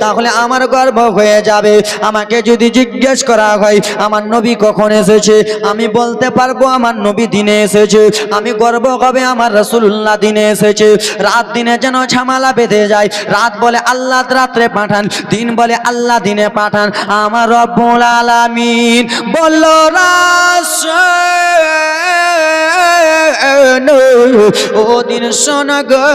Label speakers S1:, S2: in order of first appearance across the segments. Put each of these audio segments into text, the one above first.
S1: তাহলে আমার গর্ব হয়ে যাবে। আমাকে যদি জিজ্ঞেস করা হয় আমার নবী কখন এসেছে, আমি বলতে পারবো আমার নবী দিনে এসেছে। আমি গর্ব হবে আমার রাসূলুল্লাহ দিনে এসেছে। রাত দিনে যেন ঝামেলা বেঁধে যায়। রাত বলে আল্লাহ রাত্রে পাঠান, দিন বলে আল্লাহ দিনে পাঠান। আমার রব্বুল আলামিন বলল ও দিন শোনো গো,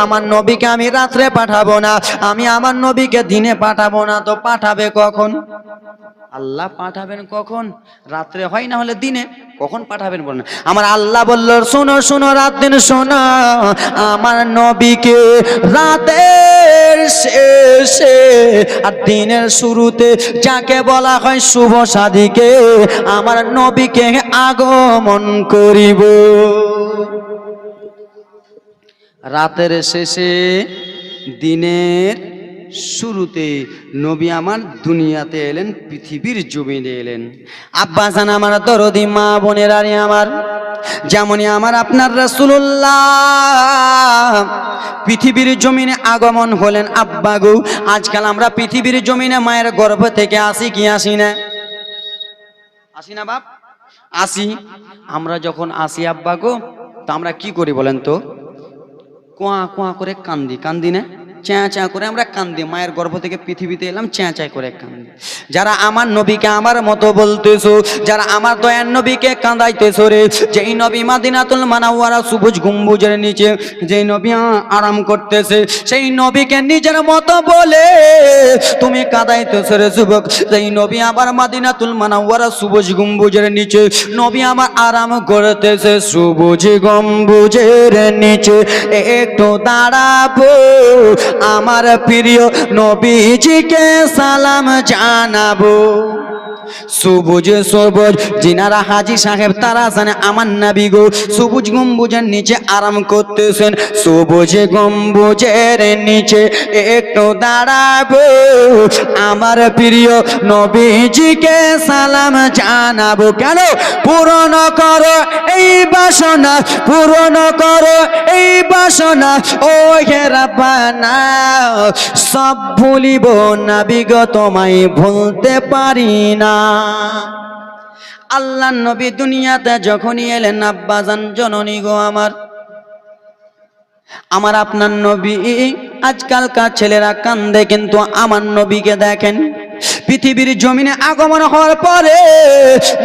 S1: আমার নবীকে আমি রাত্রে পাঠাবো না, আমি আমার নবীকে দিনে পাঠাবো না। তো পাঠাবে কখন? আল্লাহ পাঠাবেন কখন? রাত্রে হয় না হলে দিনে। কখন পাঠাবেন বলেন? আমার আল্লাহ বলল শোনো শোনো রাত দিন শোনো, আমার নবীকে রাতের শেষে আর দিনের শুরুতে যাকে বলা হয় শুভ সাদিকে আমার নবীকে আগমন করিব। রাতের শেষে দিনের শুরুতে নবী আমার দুনিয়াতে এলেন, পৃথিবীর জমিনে এলেন। আব্বাজান আমার দরদি মা বোনেরা আমার, যেমনই আমার আপনার রাসূলুল্লাহ পৃথিবীর জমিনে আগমন হলেন। আব্বা গো, আজকাল আমরা পৃথিবীর জমিনে মায়ের গর্ভ থেকে আসি কি আসি না? আসি না বাপ? আসি। আমরা যখন আসি আব্বা গো, তা আমরা কি করি বলেন তো? কোয়া কোয়া করে কান্দি, কান্দি না? চেঁয়া চেঁয়া করে আমরা কান্দি। মায়ের গর্ভ থেকে পৃথিবীতে এলাম, চেঁয়া চেঁয়া করে কান্দি। যারা আমার নবীকে আমার মতো বলতেছো, যারা আমার দয়ার নবীকে কাঁদাইতেছো রে, যেই নবী মাদিনাতুল মুনাওয়ারা সবুজ গম্বুজের নিচে যেই নবী আরাম করতেছে, সেই নবীকে নিজের মতো বলে তুমি কাঁদাইতেছো রে যুবক। যেই নবী আবার মাদিনাতুল মুনাওয়ারা সবুজ গম্বুজের নিচে নবী আমার আরাম করতেছে, সবুজ গম্বুজের নিচে একটু দাঁড়াবো, আমার প্রিয় নবীজিকে সালাম জানাবো। সবুজ সবুজ জিনারা হাজী সাহেব তারা জানে আমার নবী গো সবুজ গম্বুজের নিচে আরাম করতেছেন। সবুজ গম্বুজের নিচে একটু দাঁড়াবো, আমার প্রিয় নবীজিকে সালাম জানাবো। কেন? পূরণ করো এই বাসনা, পূরণ করো এই বাসনা ও হে রাব্বানা। সব ভুলিব নবী গো তোমায় ভুলতে পারি না। আল্লাহ নবী দুনিয়াতে যখনই এলেন আব্বাজান জননী গো আমার, আমার আপনার নবী, আজকালকার ছেলেরা কান্দে কিন্তু আমার নবীকে দেখেন পৃথিবীর জমিনে আগমন হওয়ার পরে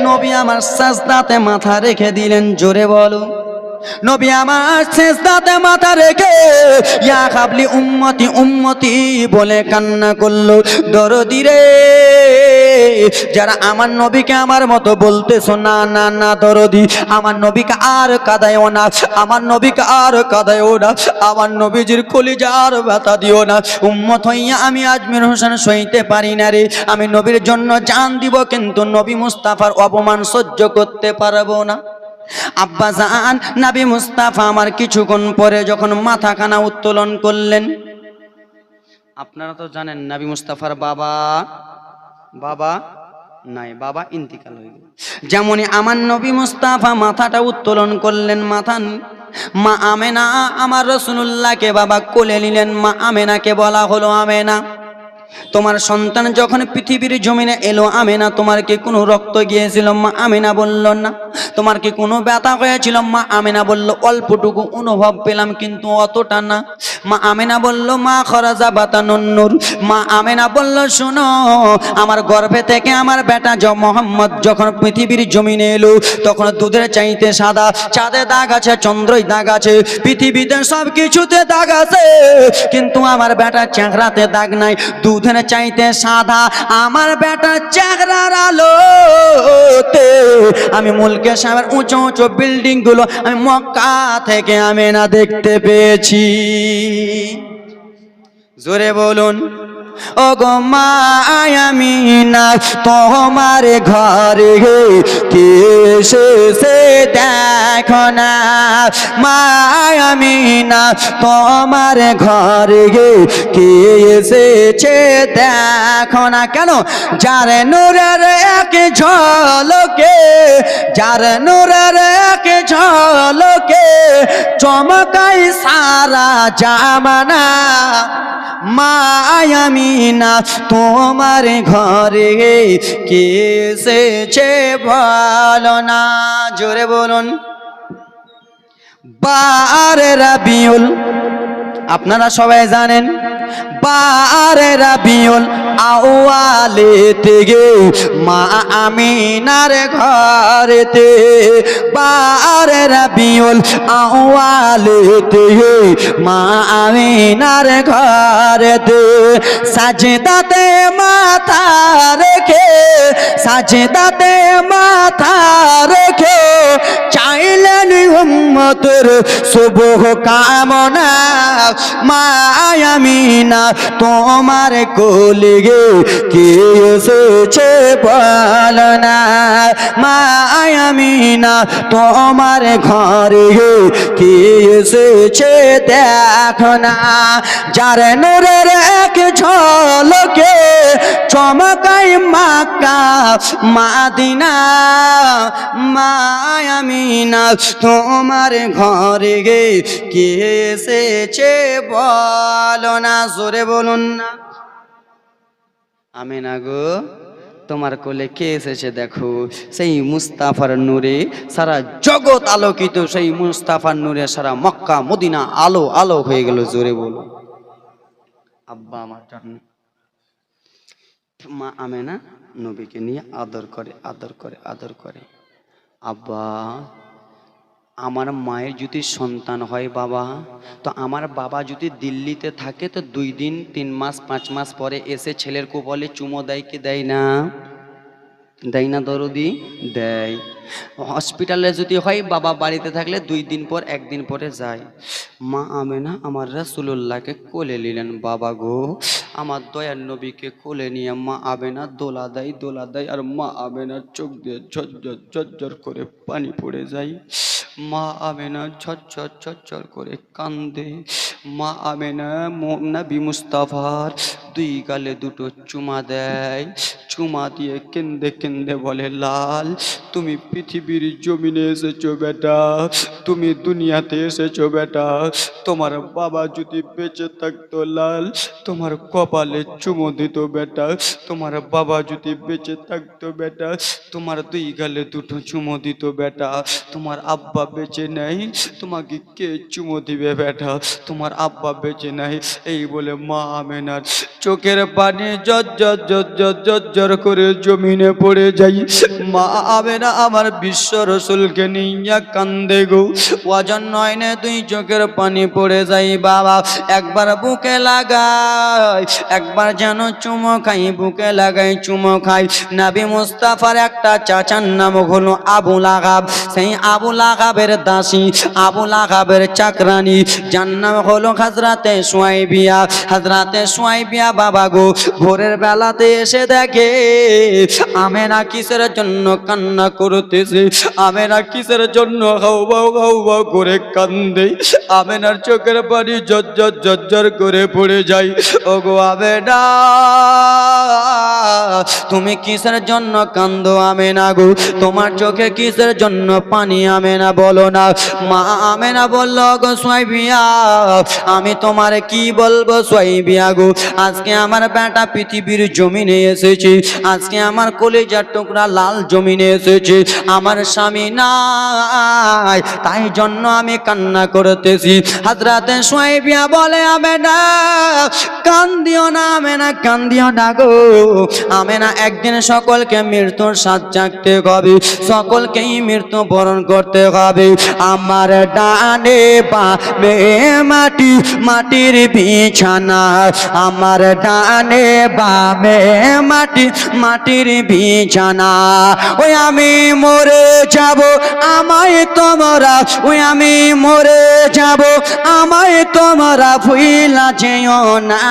S1: নবী আমার সাজদাতে মাথা রেখে দিলেন। জোরে বলো। নবী আমার সিজদাতে মাথা রেখে ইয়া কাবলি উম্মতি উম্মতি বলে কান্না করলো। দরদি রে, যারা আমার নবীকে আমার মতো বলতেছো না না না দরদি, আমার নবীকে আর কাঁদায়ও না, আমার নবীকে আর কাঁদায়ও না, আমার নবীজির কলিজার ব্যথা দিও না। উম্মত হইয়া আমি আজমির হোসেন সইতে পারি না রে, আমি নবীর জন্য জান দিব কিন্তু নবী মুস্তাফার অপমান সহ্য করতে পারবো না। আব্বাজান নবী মুস্তাফা আমার কিছুক্ষণ পরে যখন মাথাখানা উত্তোলন করলেন, আপনারা তো জানেন নবী মুস্তাফার বাবা নাই, বাবা ইন্তিকাল হয়ে গেল। যেমনই আমার নবী মুস্তাফা মাথাটা উত্তোলন করলেন, মাথা মা আমেনা আমার রাসূলুল্লাহকে বাবা কোলে নিলেন। মা আমেনাকে বলা হলো, আমেনা তোমার সন্তান যখন পৃথিবীর জমিনে এলো, আমেনা তোমার কি কোনো রক্ত গিয়েছিল? মা আমেনা বলল না। তোমার কি কোনো ব্যথা হয়েছিল? মা আমেনা বলল অল্পটুকু অনুভব পেলাম কিন্তু অতটা না। মা আমেনা বলল মা খরাজা বাতানুন নূর। মা আমেনা বলল শোনো, আমার গর্ভে থেকে আমার বেটা মুহাম্মদ যখন পৃথিবীর জমিনে এলো তখন দুধের চাইতে সাদা, চাঁদে দাগ আছে, চন্দ্রই দাগ আছে, পৃথিবীতে সব কিছুতে দাগ আছে, কিন্তু আমার বেটার চেহারাতে দাগ নাই। দুধের চাইতে সাদা আমার বেটা চেহারার আলোতে আমি মুলকে সাহেবের উঁচু উঁচু বিল্ডিং গুলো আমি মক্কা থেকে আমেনা দেখতে পেয়েছি। জোরে বলুন। ও গো মা আমিনা তোমার ঘরে কে এসেছে দেখো না মা আমিনা তোমার ঘরে কে এসেছে দেখো না কেন যার নূরের এক ঝলকে যার নূরের এক ঝলকে চমকাই সারা জামানা মা আমিনা তোমার ঘরে কে এসেছে বলো না জোরে বলুন বারে রাবিউল আপনারা সবাই জানেন বারে রাবিউল আউয়ালেতে গে মা আমিনার ঘরেতে বারে রাবিউল আউয়ালেতে গে মা আমিনার ঘরেতে সাজদাতে মাথা রেখে সাজদাতে মাথা রেখে চাইলেন উম্মতের শুভ কামনা মা আমিনা তোমার কোলে কে এসেছে বলো না মা আমিনা তোমার ঘরে কে এসেছে দেখো না যার নূরের এক ঝলকে চমকাই মক্কা মদিনা মা আমিনা তোমার ঘরে কে এসেছে বলো না জোরে বলুন না আমিনা গো তোমার কোলে কে এসেছে দেখো সেই মুস্তাফার নূরে সারা জগৎ আলোকিত সেই মুস্তাফার নূরে সারা মক্কা মদিনা আলো আলো হয়ে গেল জোরে বলো আব্বা আমার জন্য মা আমেনা নবীকে নিয়ে আদর করে আদর করে আদর করে আব্বা আমার মায়ের যদি সন্তান হয় বাবা তো আমার বাবা যদি দিল্লিতে থাকে তো 2 দিন 3 মাস 5 মাস পরে এসে ছেলের কোলে চুমো দেয় কি দেয় না দরদি দেয় হসপিটালে যদি হয় বাবা বাড়িতে থাকলে 2 দিন পর 1 দিন পরে যায় মা আমেনা আমার রাসূলুল্লাহকে কোলে নিলেন বাবা গো আমার দয়ার নবীকে কোলে নিয়ে মা আমেনা দোলা দেয় আর মা আমেনার চোখ দিয়ে ঝরঝর ঝরঝর করে পানি পড়ে যায় মা আমেনা ঝরঝর করে কান্দে মা আমেনা নবী মুস্তাফার 2 গালে 2টো চুমা দেয় চুমা দিয়ে কেন্দে কেন্দে বলে লাল তুমি পৃথিবীর জমিনে এসেছো বেটা তুমি দুনিয়াতে এসেছো বেটা তোমার বাবা যদি বেঁচে থাকতো লাল তোমার কপালে চুমো দিত বেটা তোমার বাবা যদি বেঁচে থাকতো বেটা তোমার 2 গালে 2টো চুমো দিত বেটা তোমার আব্বা বেঁচে নাই তোমাকে কে চুমো দিবে বেটা তোমার আব্বা বেঁচে নাই এই বলে মা আমেনার চোখের পানি জর করে জমিনে পড়ে যাই মা আমেনা আমার বিশ্ব রসুলকে নিয়ে কান্দে গো ওয়াজন নয়নে 2 চোখের পানি পড়ে যাই বাবা একবার বুকে লাগাই একবার যেন চুমো খাই বুকে লাগাই চুমো খাই নবী মুস্তাফার একটা চাচার নাম হলো আবু লাহাব সেই আবু লাহাবের দাসী আবু লাহাবের চাকরানি যার নাম হলো হযরতে সুয়াইবিয়া বাবা গো ভোরের বেলাতে এসে দেখে আমেনা কিসের জন্য কান্না করতেছে আমেনা কিসের জন্য হাউবা করে কান্দে আমেনার চোখের পানি ঝরঝর করে পড়ে যায় ওগো আমেনা তুমি কিসের জন্য কান্দো আমেনা গো তোমার চোখে কিসের জন্য পানি আমেনা বলো না মা আমেনা বলল গো সুয়াইবিয়া আমি তোমার কি বলবো সুয়াইবিয়া গো আজকে আমার বেটা পৃথিবীর জমিনে এসেছে আজকে আমার কলিজার টুকরা লাল জমিনে এসেছে আমার স্বামী নাই তাই জন্য আমি কান্না করতেছি হযরতে সুয়াইবিয়া বলে আমেনা কান্দিও না আমেনা কান্দিও না গো আমেনা একদিন সকলকে মৃত্যুর স্বাদ চাখতে হবে, সকলকেই মৃত্যু বরণ করতে হবে। আমার ডানে বামে মাটি, মাটির বিছানা, আমার ডানে বামে মাটি, মাটির বিছানা। ওই আমি মরে যাব, আমায় তোমরা, ওই আমি মরে যাব, আমায় তোমরা ভুইলা যেও না।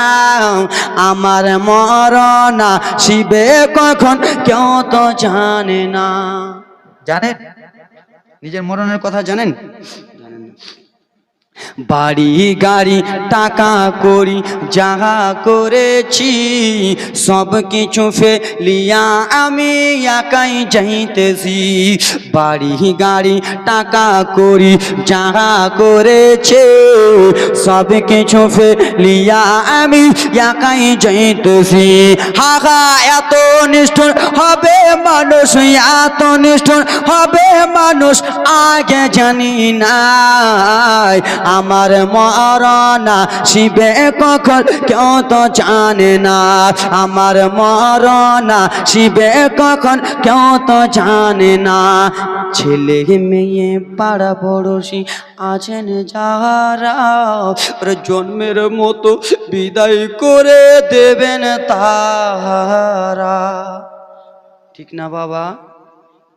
S1: আমার মরণ শিবে কখন কেউ তো জানে না। জানেন নিজের মরণের কথা জানেন? বাড়ি গাড়ি টাকা করি যাহা করেছি, সব কিছু ফেলিয়া আমি একাই যাইতেছি। বাড়ি গাড়ি টাকা করি যাহা করেছে, সব কিছু ফেলিয়া আমি একাই যাইতেছি। হাহা এত নিষ্ঠুর হবে মানুষ, এত নিষ্ঠুর হবে মানুষ আগে জানি না। আমার মরণ শিবে কখন কেউ তো জানে না, আমার মরণ শিবে কখন কেউ তো জানে না। ছেলে মেয়ে পাড়া পড়োশি আছেন যারা, জন্মের মতো বিদায় করে দেবেন তারা। ঠিক না বাবা?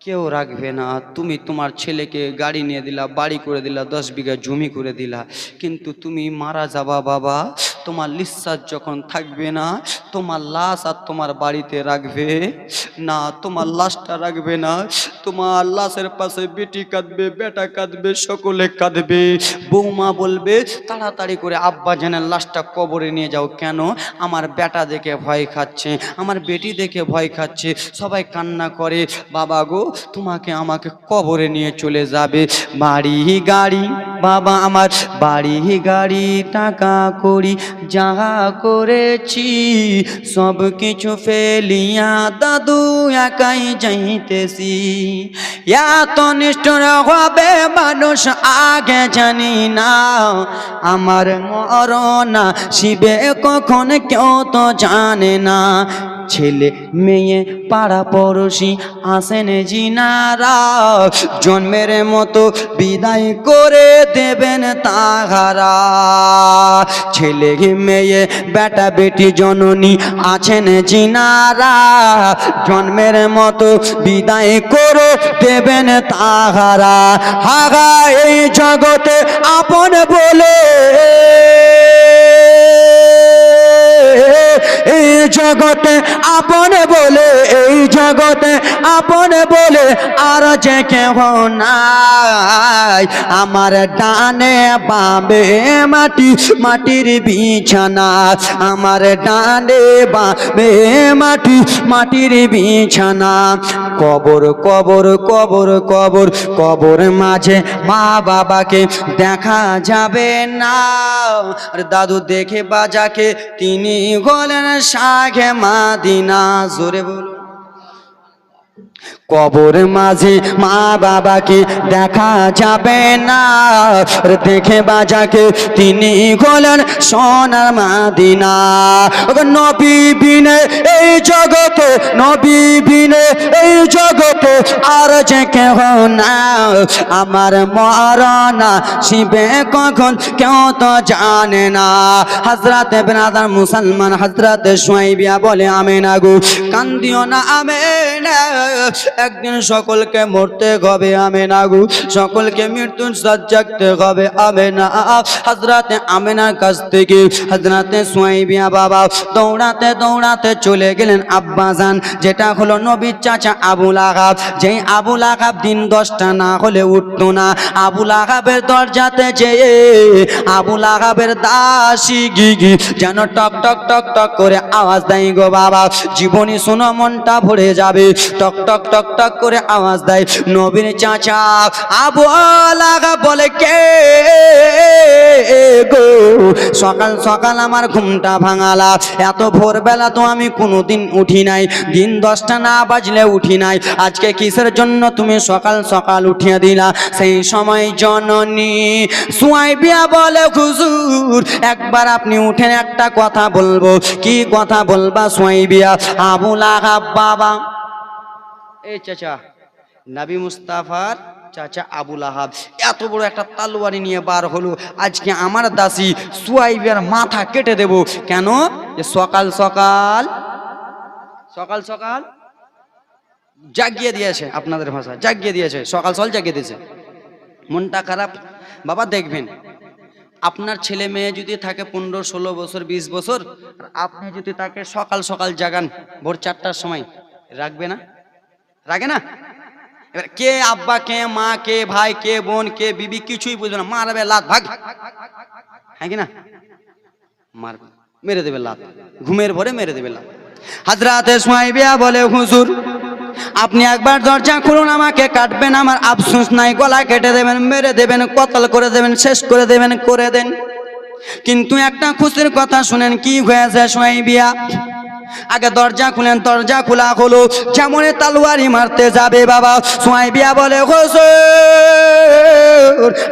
S1: কেউ রাখবে না। তুমি তোমার ছেলেকে গাড়ি নিয়ে দিলা, বাড়ি করে দিলা, 10 বিঘা জমি করে দিলা, কিন্তু তুমি মারা যাবা বাবা। তোমার লিসাজ যখন থাকবে না, তোমার লাশ আর তোমার বাড়িতে রাখবে না, তোমার লাশটা রাখবে না। তোমার লাশের পাশে বেটি কাঁদবে, বেটা কাঁদবে, সকলে কাঁদবে। বৌমা বলবে তাড়াতাড়ি করে আব্বা জানের লাশটা কবরে নিয়ে যাও। কেন? আমার বেটা দেখে ভয় খাচ্ছে, আমার বেটি দেখে ভয় খাচ্ছে। সবাই কান্না করে, বাবা গো তোমাকে আমাকে কবরে নিয়ে চলে যাবে। বাড়ি গাড়ি বাবা আমার, বাড়ি গাড়ি টাকা করি যাহা করেছি, সব কিছু ফেলিয়া দাদু একাই যাইতেছি। এত নিষ্ঠুর হবে মানুষ আগে জানি না, আমার মরণ শিবে কখন কেউ তো জানে না। ছেলে মেয়ে পাড়া পড়োশি আসেন জিনারা, জন্মের মতো বিদায় করে দেবেন তাহারা। ছেলে মেয়ে বেটা বেটি জননী আছেন জিনারা, জন্মের মতো বিদায় করে দেবেন তাহারা। হাগা এই জগতে আপন বলে, এই জগতে আপন বলে, এই জগতে আপন বলে আর যে কেহ নাই। আমার ডানে বামে মাটি, মাটির বিছানা, আমার ডানে বামে মাটি, মাটির বিছানা। কবর কবর কবর কবর, কবর মাঝে মা বাবাকে দেখা যাবে না। দাদু দেখে বাজাকে তিনি হলেন শাহে মাদিনা। জোরে বলুন। কবর মাঝে মা বাবাকে দেখা যাবে না, দেখে বাজাকে তিনি হলেন সোনার মাদিনা। নবী বিনে এই জগতে, নবী বিনে এই জগতে আর যে কেহ না। আমার মরণ শিবে কখন কেউ তো জানে না। হযরতে বিরাদার মুসলমান হযরতে শুআইবিয়া বলে, আমেনা গো কান্দিও না আমেনা, একদিন সকলকে মরতে হবে আমেনা গো, সকলকে মৃত্যুর স্বাদ চাখতে হবে আমেনা। হযরতে আমেনার কাছ থেকে হযরতে শুআইবিয়া বাবা দৌড়াতে দৌড়াতে চলে গেলেন আব্বাজান, যেটা হলো নবীর চাচা আবুল আহাব। যেই আবুল আহাব দিন 10টা না হলে উঠতো না। আবুল আহাবের দরজাতে যেয়ে আবুল আহাবের দাসী গিগি যেন টক টক টক টক করে আওয়াজ দেয় গো বাবা, জীবনী শোনো মনটা ভরে যাবে। টক টক টক টক টক করে আওয়াজ দেয়। নবীর চাচা আবু লাগা বলে, কে গো, সকাল সকাল আমার ঘুমটা ভাঙালা। এত ভোরবেলা তো আমি কোনোদিন উঠি নাই, দিন 10টা না বাজলে উঠি নাই, আজকে কিসের জন্য তুমি সকাল সকাল উঠিয়ে দিলা? সেই সময় জননী সুয়াইবিয়া বলে, হুজুর একবার আপনি উঠেন, একটা কথা বলবো। কি কথা বলবা সুয়াইবিয়া? আবু লাহাব বাবা, এই চাচা নবী মুস্তাফার চাচা আবু লাহাব এত বড় একটা তলোয়ারি নিয়ে বার হলো, আজকে আমার দাসী সুয়াইবিয়ার মাথা কেটে দেব। কেন? যে সকাল সকাল সকাল সকাল জাগিয়ে দিয়েছে, আপনাদের ভাষা জাগিয়ে দিয়েছে, সকাল সকাল জাগিয়ে দিয়েছে। মনটা খারাপ বাবা। দেখবেন আপনার ছেলে মেয়ে যদি থাকে 15-16 বছর 20 বছর, আর আপনি যদি তাকে সকাল সকাল জাগান ভোর 4টার সময়, রাখবে না? রাখে না? এবার কে আব্বা, কে মা, কে ভাই, কে বোন, কে বিবি কিছুই বুঝবে না, মারবে লাত, ভাগ, হ্যাঁ কি না? মারবে, মেরে দেবে লাত, ঘুমের ভরে মেরে দেবে লাত। হযরতে সুয়াইবিয়া বলে, হুজুর আপনি একবার দরজা খুলুন, আমাকে কাটবেন, আমার আফসোস নাই, গলা কেটে দেবেন, মেরে দেবেন, কতল করে দেবেন, শেষ করে দেবেন, করে দেন। কিন্তু একটা খুশির কথা শুনেন। কি হয়েছে সুয়াইবিয়া? আগে দরজা খুলেন। দরজা খোলা হলো, যেমন তলোয়ারি মারতে যাবে বাবা, সুয়াইবিয়া বলে, হুজুর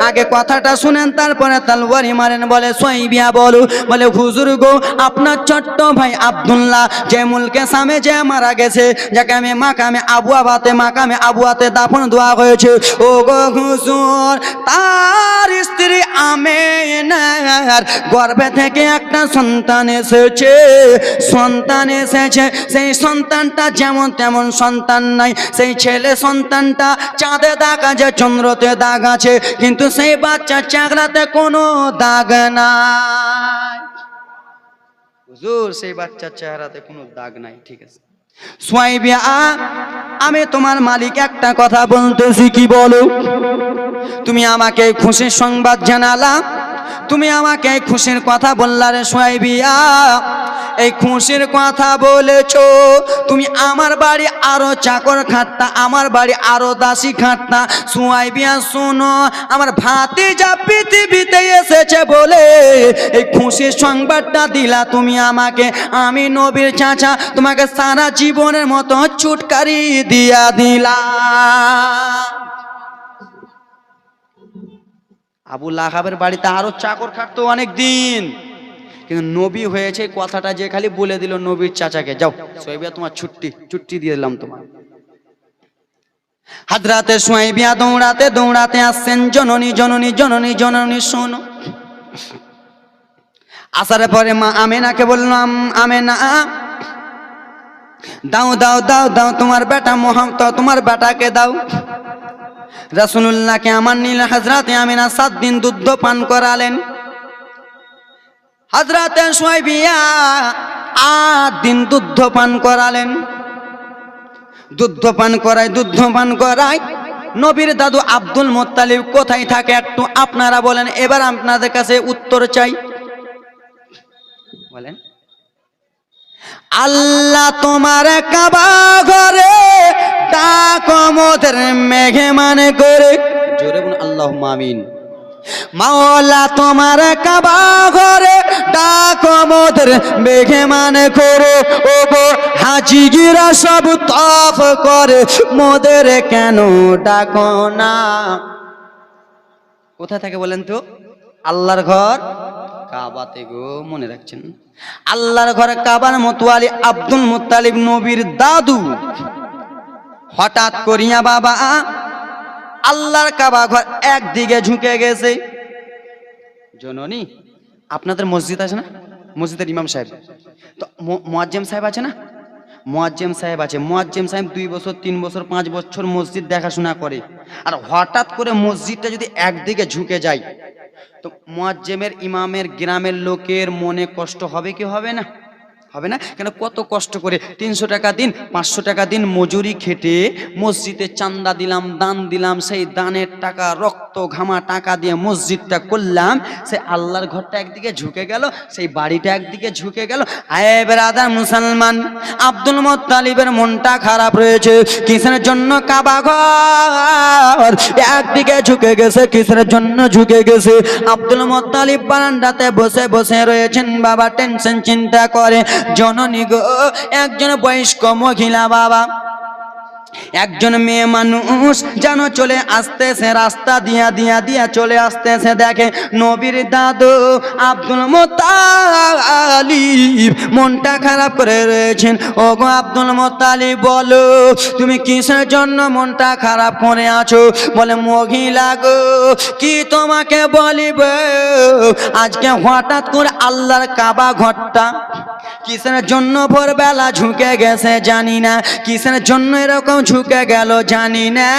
S1: আগে কথাটা শুনেন, তারপরে তলোয়ারি মারেন। বলে সুয়াইবিয়া বলে হুজুর গো, আপনার ছোট্ট ভাই আব্দুল্লাহ যে মুলকে সামে যে মারা গেছে, যাকে আমি মাকামে আবুয়াতে দাফন দেওয়া হয়েছে, ও গো হুজুর, তার স্ত্রী আমেনার গর্ভে থেকে একটা সন্তান এসেছে। সেই সন্তানটা যেমন তেমন সন্তান নাই। সেই ছেলে সন্তানটা চাঁদে দাগ আছে, চন্দ্রতে দাগ আছে, কিন্তু সেই বাচ্চার চেহারাতে কোনো দাগ নাই। হুজুর সেই বাচ্চার চেহারাতে কোনো দাগ নাই, ঠিক আছে। সুয়াইবিয়া, আমি তোমার মালিক একটা কথা বলতেছি, কি বলো? তুমি আমাকে খুশির সংবাদ জানালা, তুমি আমাকে খুশির কথা বললা রে সুয়াইবিয়া। এই খুশির কথা বলেছো, তুমি আমার বাড়ি আরো চাকর খাটতা, আমার বাড়ি আরো দাসী খাটতা। সুয়াইবিয়া শোনো, আমার ভাতিজা পৃথিবীতে এসেছে বলে এই খুশির সংবাদটা দিলা তুমি আমাকে। আমি নবীর চাচা তোমাকে সারা জীবনের মতো ছুটকারি দিয়া দিলাম। আবু লাহাবের বাড়িতে আরো চাকর খাটতো অনেক দিন, কিন্তু নবী হয়েছে কথাটা যে খালি বলে দিল নবীর চাচাকে, যাও সুয়াইবিয়া তোমার ছুটি দিয়ে দিলাম তোমার। হযরতে সুয়াইবিয়া দৌড়াতে দৌড়াতে আসছেন। জননী শোনো। আসার পরে মা আমেনাকে বললাম, আমেনা দাও তোমার বেটা তোমার বেটাকে দাও। রাসূলুল্লাহকে আমার নীল হযরতে আমিনা 7 দিন দুধ পান করালেন। হযরতে সুয়াইবিয়া 8 দিন দুধ পান করালেন। দুধ পান করায় নবীর দাদু আব্দুল মুত্তালিব কোথায় থাকে একটু আপনারা বলেন। এবার আপনাদের কাছে উত্তর চাই, বলেন। আল্লাহ তোমার কাবা ঘরে ডাকো মোদের মেহমান করে, জোরে বলুন আল্লাহুম্মা আমিন। মাওলা তোমার কাবা ঘরে ডাকো মোদের মেহমান করে, ও গো হাজিরা সব তফ করে, মোদের কেন ডাকো না? কোথায় থাকে বলেন তো? আল্লাহর ঘর কাবাতে গো, মনে রাখছেন? আল্লাহর ঘর কাবার মতোয়ালি আব্দুল মুত্তালিব নবীর দাদু হঠাৎ করিয়া বাবা আল্লাহর কাবা ঘর একদিকে ঝুঁকে গেছে। জননী, আপনাদের মসজিদ আছে না? মসজিদের ইমাম সাহেব তো মুয়াজ্জিম সাহেব আছে না? মুয়াজ্জিম সাহেব আছে। মুয়াজ্জিম সাহেব 2 বছর 3 বছর 5 বছর মসজিদ দেখাশোনা করে, আর হঠাৎ করে মসজিদটা যদি একদিকে ঝুঁকে যায় তো মুয়াজ্জিমের ইমামের গ্রামের লোকের মনে কষ্ট হবে কি হবে না? হবে না কেন? কত কষ্ট করে 300 টাকা দিন 500 টাকা দিন মজুরি খেটে মসজিদে চান্দা দিলাম, দান দিলাম, সেই দানের টাকা রক্ত ঘামা টাকা দিয়ে মসজিদটা করলাম, সেই আল্লাহর ঘরটা একদিকে ঝুঁকে গেল, সেই বাড়িটা একদিকে ঝুঁকে গেল। আয়ে ব্রাদার মুসলমান, আব্দুল মুত্তালিবের মনটা খারাপ রয়েছে। কিসের জন্য? কাবা ঘর একদিকে ঝুঁকে গেছে। কিসের জন্য ঝুঁকে গেছে? আব্দুল মুত্তালিব বারান্দাতে বসে বসে রয়েছেন বাবা, টেনশন চিন্তা করে। জননী গো, একজন বয়স্ক মহিলা বাবা, একজন মেয়ে মানুষ যেন চলে আসতেছে, রাস্তা দিয়া চলে আসতেছে। দেখে নবীর দাদু আব্দুল মুত্তালিব মনটা খারাপ করে রয়েছেন। ও গো আব্দুল মুত্তালিব, বলো তুমি কিসের জন্য মনটা খারাপ করে আছো? বলে, মহিলা গো, কি তোমাকে বলিব, আজকে হঠাৎ করে আল্লাহর কাবা ঘরটা কিসের জন্য ভোরবেলা ঝুঁকে গেছে জানি না, কিসের জন্য এরকম ঝুঁকে গেল জানি না।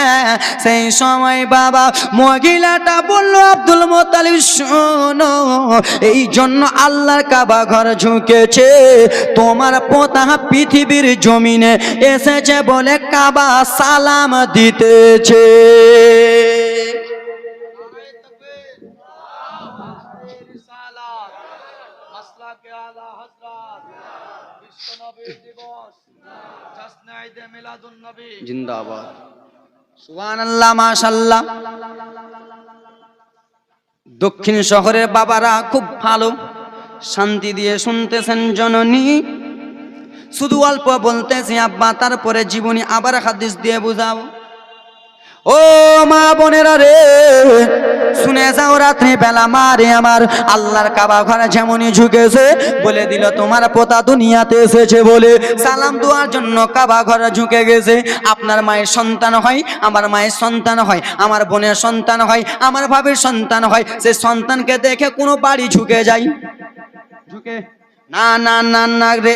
S1: সেই সময় বাবা মহিলাটা বলল, আব্দুল মুত্তালিব শোনো, এই জন্য আল্লাহর কাবা ঘর ঝুঁকেছে, তোমার পোতা পৃথিবীর জমিনে এসেছে বলে কাবা সালাম দিতেছে। জিন্দাবাদ, সুবহানাল্লাহ, মাশাআল্লাহ। দক্ষিণ শহরের বাবারা খুব ভালো শান্তি দিয়ে শুনতেছেন জননী। শুধু অল্প বলতেছি আব্বা, তারপরে জীবনী আবার হাদিস দিয়ে বুঝাবো। ও মা বোনেরা রে, শুনে যাও, রাত্রি বেলা মারে আমার আল্লাহর কাবা ঘরে যেমনই ঝুঁকেছে, বলে দিল তোমার পোতা দুনিয়াতে এসেছে বলে সালাম দেওয়ার জন্য কাবা ঘরে ঝুঁকে গেছে। আপনার মায়ের সন্তান হয়, আমার মায়ের সন্তান হয়, আমার বোনের সন্তান হয়, আমার ভাবির সন্তান হয়, সে সন্তানকে দেখে কোনো বাড়ি ঝুঁকে যায়? ঝুঁকে না না না না রে,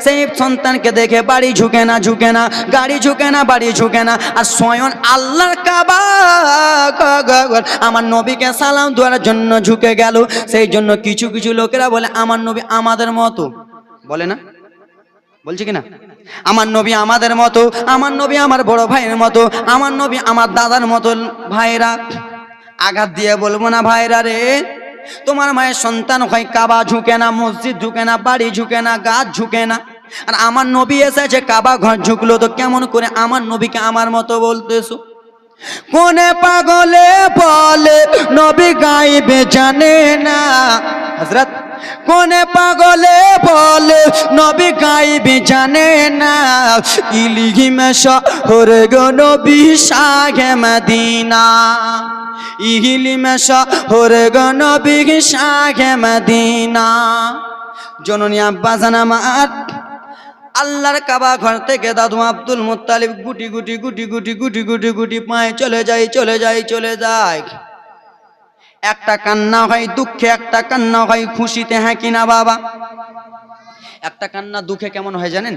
S1: সেই সন্তানকে দেখে বাড়ি ঝুঁকে না, ঝুঁকে না, গাড়ি ঝুঁকে না, বাড়ি ঝুঁকে না। আর স্বয়ং আল্লাহর কাবা আমার নবীকে সালাম দেওয়ার জন্য ঝুঁকে গেল। সেই জন্য কিছু কিছু লোকেরা বলে আমার নবী আমাদের মতো, বলে না? বলছে কিনা? আমার নবী আমাদের মতো, আমার নবী আমার বড় ভাইয়ের মতো, আমার নবী আমার দাদার মতো। ভাইরা, আঘাত দিয়ে বলবো না ভাইরা রে, তোমার মায়ের সন্তান হয়, কাবা ঝুঁকে না, মসজিদ ঝুঁকে না, বাড়ি ঝুঁকে না, গাছ ঝুঁকে না। আর আমার নবী এসেছে কাবা ঘর ঝুঁকলো, তো কেমন করে আমার নবীকে আমার মতো বলতেছো? কোনে পাগলে বলে নবী গাইবে জানে না। হযরত, কোনে পাগলে বলে নবী গাইবে জানে না, ইলহিমে শহর গো নবী শাহে মদিনা, ইলহিমে শহর গো নবী শাহে মদিনা। জননী আব্বা জান আমার, আল্লাহর কাবা ঘর থেকে দাদু আব্দুল মুত্তালিব গুটি গুটি গুটি গুটি গুটি গুটি গুটি পায়ে চলে যায়, চলে যায়, চলে যায়। একটা কান্না হয় দুঃখে, একটা কান্না হয় খুশিতে, হ্যাঁ কিনা বাবা? একটা কান্না দুঃখে কেমন হয় জানেন?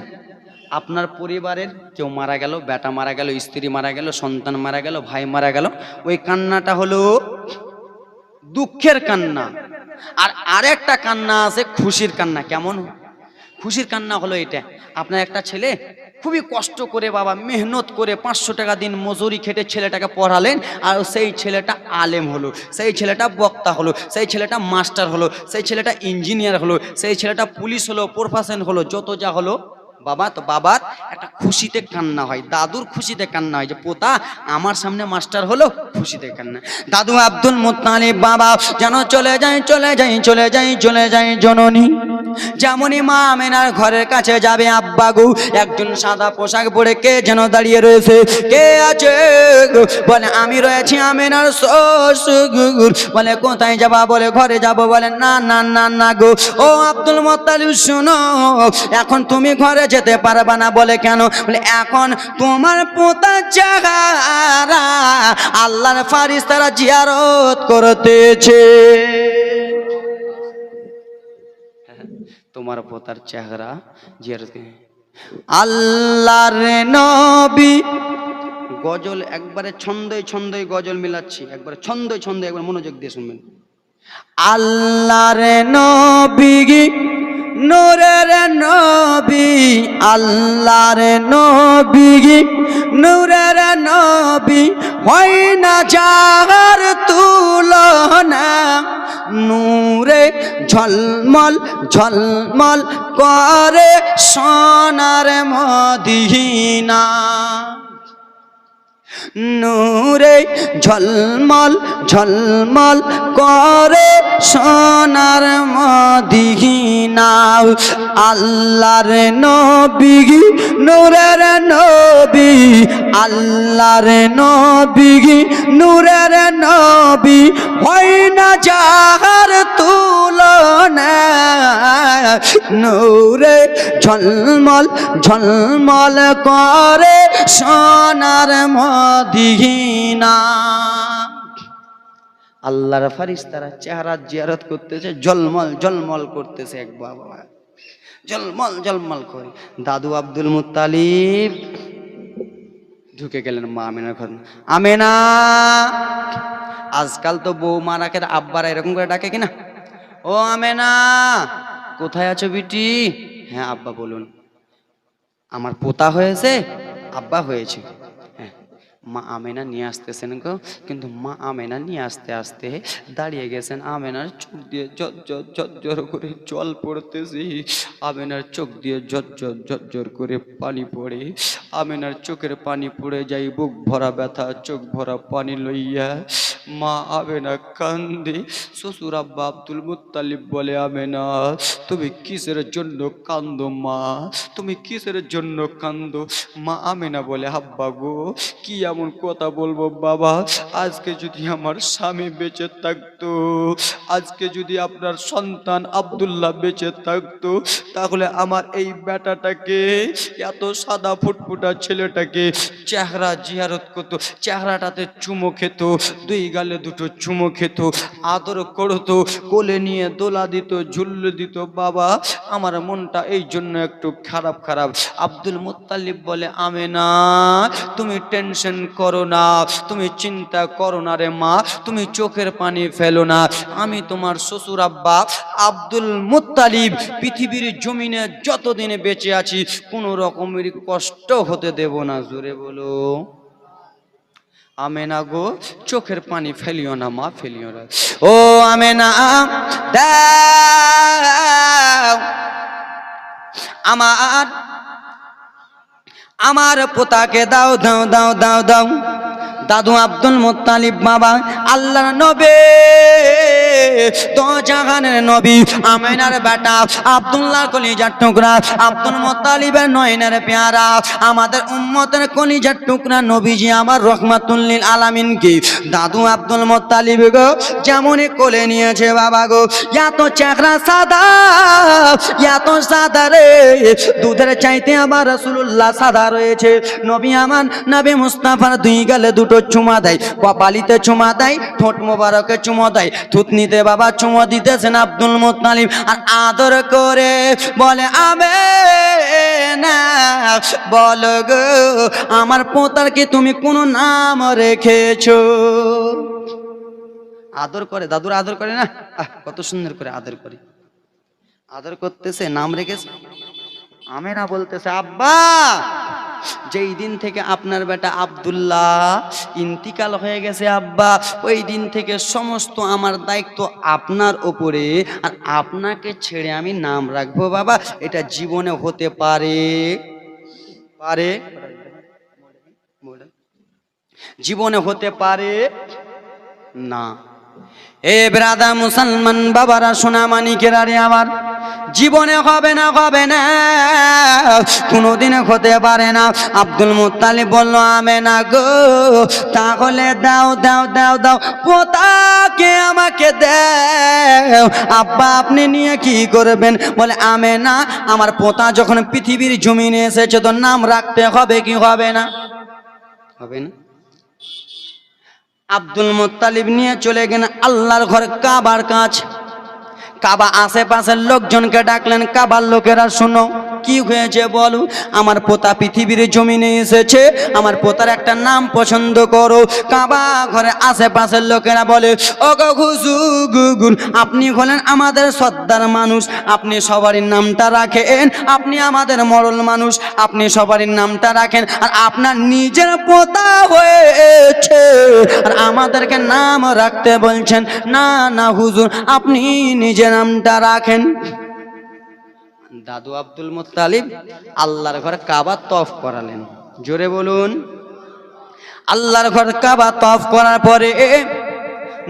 S1: আপনার পরিবারের কেউ মারা গেল, বেটা মারা গেল, স্ত্রী মারা গেল, সন্তান মারা গেল, ভাই মারা গেল, ওই কান্নাটা হলো দুঃখের কান্না। আর আরেকটা কান্না আছে খুশির কান্না। কেমন? খুশির কান্না হলো এটা, আপনার একটা ছেলে খুবই কষ্ট করে বাবা মেহনত করে 500 টাকা দিন মজুরি খেটে ছেলেটাকে পড়ালেন, আর সেই ছেলেটা আলেম হলো, সেই ছেলেটা বক্তা হলো, সেই ছেলেটা মাস্টার হলো, সেই ছেলেটা ইঞ্জিনিয়ার হলো, সেই ছেলেটা পুলিশ হলো, প্রফেশন হলো, যত যা হলো বাবা, তো বাবার একটা খুশিতে কান্না হয়, দাদুর খুশিতে কান্না হয় যে পোতা আমার সামনে মাস্টার হলো, খুশিতে কান্না। দাদু আব্দুল মুত্তালিব বাবা যেন চলে যায়, চলে যায়, চলে যায়, চলে যায় জননী। যেমনই মা আমেনার ঘরের কাছে যাবে, আব্বা গো, একজন সাদা পোশাক পরে কে যেন দাঁড়িয়ে রয়েছে। কে আছে? বলে আমি রয়েছি আমেনার শ্বশুর। বলে কোথায় যাবা? বলে ঘরে যাব। বলে না না না না গো, ও আব্দুল মুত্তালিব শোনো, এখন তুমি ঘরে যেতে পারবা না। বলে কেন? বলে এখন তোমার পোতা চেহারা আল্লাহর ফারিস্তারা জিয়ারত করতেছে। তোমার পোতার চেহারা জিয়ারত, আল্লাহর নবী। গজল একবারে ছন্দে ছন্দে গজল মিলাচ্ছি, একবারে ছন্দে ছন্দে, একবার মনোযোগ দিয়ে শুনবেন। আল্লাহর নবী নূরের নবী আল্লাহর নবী নূরের নবী হয় না যার তুলনা নূরে ঝলমল ঝলমল করে সোনার মদিনা নূরে ঝলমল ঝলমল করে সোনার মদিনা আল্লাহর নবী নূরের নবী আল্লাহর নবী নূরের নবী হয় না যার তুলনা নূরে ঝলমল ঝলমল করে সোনার মদিনা আল্লাহর ফেরেশতারা চেহারা জিয়ারত করতেছে ঝলমল ঝলমল করতেছে এক বাবা ঝলমল ঝলমল করে দাদু আব্দুল মুত্তালিব ঢুকে গেলেন মা আমেনার ঘরে আমেনা আজকাল তো বউ মারাকে আব্বারা এরকম করে ডাকে কিনা ও আমেনা কোথায় আছো বিটি হ্যাঁ আব্বা বলুন আমার পোতা হয়েছে আব্বা হয়েছে হ্যাঁ মা আমেনা নিয়ে আসতেছেন গো কিন্তু মা আমেনা নিয়ে আসতে আসতে দাঁড়িয়ে গেছেন আমেনার চোখ দিয়ে ঝরঝর করে জল পড়তেছে আমেনার চোখ দিয়ে ঝরঝর করে পানি পড়ে আমেনার চোখের পানি পড়ে যাই বুক ভরা ব্যথা চোখ ভরা পানি লইয়া মা আমেনা কান্দে শ্বশুর আব্বা আব্দুল মুত্তালিব বলে আমেনা তুমি কিসের জন্য কান্দো মা তুমি কিসের জন্য কান্দো মা আমেনা বলে আব্বা গো কি এমন কথা বলবো বাবা আজকে যদি আমার স্বামী বেঁচে থাকতো আজকে যদি আপনার সন্তান আব্দুল্লাহ বেঁচে থাকতো তাহলে আমার এই বেটাটাকে এত সাদা ফুটফুটা ছেলেটাকে চেহারা জিয়ারত করতো চেহারাটাতে চুমো খেত দুই গালে দুটো চুমো খেত আদর করতো কোলে নিয়ে দোলা দিত ঝুল্লে দিত বাবা আমার মনটা এই জন্য একটু খারাপ খারাপ আব্দুল মুত্তালিব বলে আমেনা তুমি টেনশন করো না তুমি চিন্তা করো না রে মা তুমি চোখের পানি ফেলো না আমি তোমার শ্বশুর আব্বা আব্দুল মুত্তালিব পৃথিবীর জমিনে যতদিনে বেঁচে আছি কোনো রকমের কষ্ট হতে দেব না জোরে বলো আমেনা গো চোখের পানি ফেলিও না মা ফেলিও না ও আমেনা দাও আমার পোতাকে দাও দাও দাও দাও দাও দাদু আব্দুল মুত্তালিব বাবা আল্লাহর নবী তো জাহানের নবী আমেনার বেটা আব্দুল্লাহর কলিজার টুকরা আব্দুল মুত্তালিবের নয়নের পেয়ারা আমাদের উম্মতের কলিজার টুকরা নবীজি আমার রহমাতুল লিল আলামিন কি দাদু আব্দুল মুত্তালিব গো যেমনই কোলে নিয়েছে বাবা গো এত চেহারা সাদা এত সাদা রে দুধের চাইতে আমার রাসূলুল্লাহ সাদা রয়েছে নবী আমার নবী মুস্তাফার দুই গালে দুটো চুমা দেয় কপালিতে চুমা দেয় ঠোঁট মোবারকে চুমো দেয় থুতনিতে বাবা চুমো দিতেছেন আব্দুল মুত্তালিব আর আদর করে বলে আমেনা বলো গো আমার পোতার কি তুমি কোন নাম রেখেছো আদর করে দাদুর আদর করে না কত সুন্দর করে আদর করে আদর করতেছে নাম রেখেছে আমেনা বলতেছে আব্বা যেই দিন থেকে আপনার বেটা আব্দুল্লাহ ইন্তিকাল হয়ে গেছে আব্বা ওই দিন থেকে সমস্ত আমার দায়িত্ব আপনার উপরে আর আপনাকে ছেড়ে আমি নাম রাখবো বাবা এটা জীবনে হতে পারে পারে জীবনে হতে পারে না এ ব্রাদা মুসলমান বাবারা সোনা মানিকেরা রে আমার জীবনে হবে না কোনোদিন হতে পারে না আব্দুল মুত্তালিব বলল আমেনা গো তাহলে দাও দাও দাও দাও পোতাকে আমাকে দাও আব্বা আপনি নিয়ে কি করবেন বলে আমেনা আমার পোতা যখন পৃথিবীর জমিনে এসেছে তো নাম রাখতে হবে কি হবে না হবে না আব্দুল মুত্তালিব নিয়ে চলে গেলেন আল্লাহর ঘর কাবার কাছে কাবা আশেপাশের লোকজনকে ডাকলেন, কাবার লোকেরা শোনো, কি হয়েছে বলো। আমার পোতা পৃথিবীর জমিনে এসেছে, আমার পোতার একটা নাম পছন্দ করো। কাবা ঘরে আশেপাশের লোকেরা বলে, ও গো হুজুর, আপনি হলেন আমাদের সর্দার মানুষ, আপনি সবারই নামটা রাখেন, আপনি আমাদের মরল মানুষ, আপনি সবারই নামটা রাখেন, আর আপনার নিজের পোতা হয়েছে আর আমাদেরকে নাম রাখতে বলছেন। না না হুজুর, আপনি নিজের নামটা রাখেন। দাদু আব্দুল মুত্তালিব আল্লাহর ঘর কাবা তওয়াফ করালেন। জোরে বলুন। আল্লাহর ঘর কাবা তওয়াফ করার পরে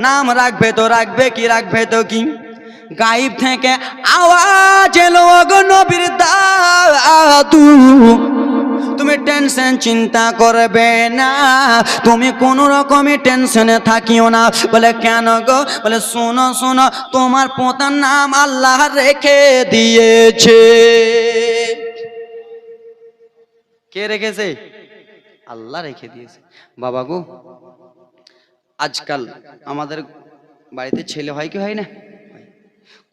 S1: নাম রাখবে তো রাখবে কি, রাখবে তো কি, গায়েব থেকে আওয়াজ এলো, গো নবীর দাদু, তুমি টেনশন চিন্তা করবে না, তুমি কোন রকমের টেনশনে থাকিও না। বলে কেন গো? বলে শোনো শোনো, তোমার পোতার নাম আল্লাহ রেখে দিয়েছে। কে রেখেছে? আল্লাহ রেখে দিয়েছে। বাবা গো, আজকাল আমাদের বাড়িতে ছেলে হয় কি হয় না,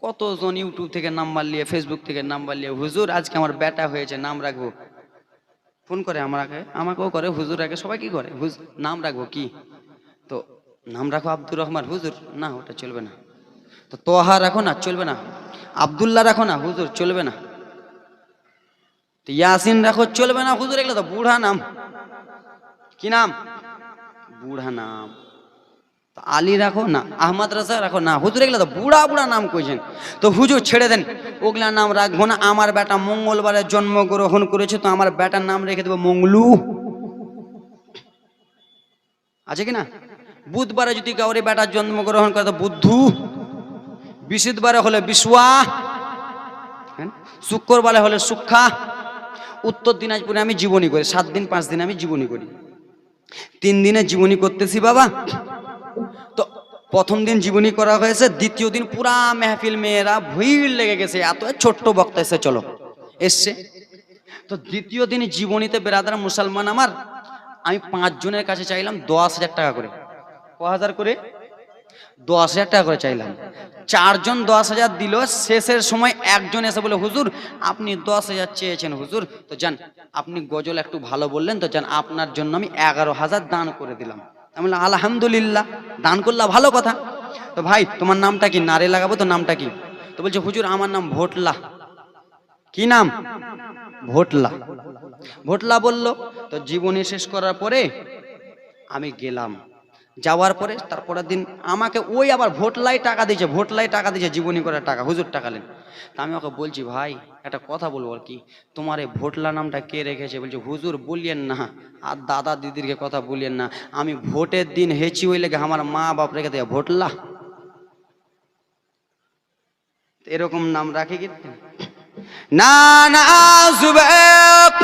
S1: কতজন ইউটিউব থেকে নাম্বার নিয়ে, ফেসবুক থেকে নাম্বার নিয়ে, হুজুর আজকে আমার বেটা হয়েছে, নাম রাখবো, ফোন করে আমাকেও করে, হুজুর আগে সবাই কি করে, নাম রাখবো কি, তো নাম রাখো আব্দুর রহমান, হুজুর না ওটা চলবে না, তো তোহা রাখো না, চলবে না, আব্দুল্লাহ রাখো না, হুজুর চলবে না, তো ইয়াসিন রাখো, চলবে না, হুজুর এগুলো তো বুড়া নাম। কি নাম? বুড়া নাম। আলী রাখো না, আহমদ রাজা রাখো না, হুজুর এগুলো তো বুড়া বুড়া নাম কইছেন, তো হুজুর ছেড়ে দেন, ওগুলা নাম রাখবো না। আমার বেটা মঙ্গলবারে জন্মগ্রহণ করেছে, তো আমার বেটার নাম রেখে দেবো মঙ্গলু, আছে কি না? বুধবারে যদি কাউরে বেটার জন্মগ্রহণ করে তো বুদ্ধু, বৃহস্পতিবারে হলে বিশ্বয়া, শুক্রবারে হলে সুক্ষা। উত্তর দিনাজপুরে আমি জীবনী করি, 7 দিন 5 দিন আমি জীবনী করি, 3 দিনে জীবনী করতেছি বাবা। তো প্রথম দিন জীবনী করা হয়েছে, দ্বিতীয় দিন পুরা মেহফিল মেয়েরা ভিড় লেগে গেছে, এত ছোট্ট বক্তা এসে চলো এসছে। তো দ্বিতীয় দিন জীবনীতে বেরাদার মুসলমান আমার, আমি 5 জনের কাছে চাইলাম 10,000 টাকা করে। ক করে? 10,000 টাকা করে চাইলাম। 4 জন 10,000 দিল। শেষের সময় একজন এসে বলে, হুজুর আপনি 10,000 চেয়েছেন হুজুর, তো যান আপনি গজল একটু ভালো বললেন, তো যান আপনার জন্য আমি 11,000 দান করে দিলাম। আমি বললাম আলহামদুলিল্লাহ, দান করলা ভালো কথা। তো ভাই তোমার নামটা কি? নারে লাগাবো তো, নামটা কি? তো বলছে হুজুর আমার নাম ভোটলা। কি নাম? ভোটলা। ভোটলা বললো। তো জীবনী শেষ করার পরে আমি গেলাম, যাওয়ার পরে তারপরের দিন আমাকে ওই আবার ভোটলাই টাকা দিয়েছে, ভোটলাই টাকা দিয়েছে জীবনী করার টাকা, হুজুর টাকালেন। তা আমি ওকে বলছি ভাই একটা কথা বলবো আর কি, তোমার এই ভোটলা নামটা কে রেখেছে? বলছে হুজুর বলিয়েন না, আর দাদা দিদিরকে কথা বলিয়েন না, আমি ভোটের দিন হেঁচি ওই লেগে আমার মা বাপ রেখে দেয় ভোটলা, এরকম নাম রাখে কি না? না যুবক,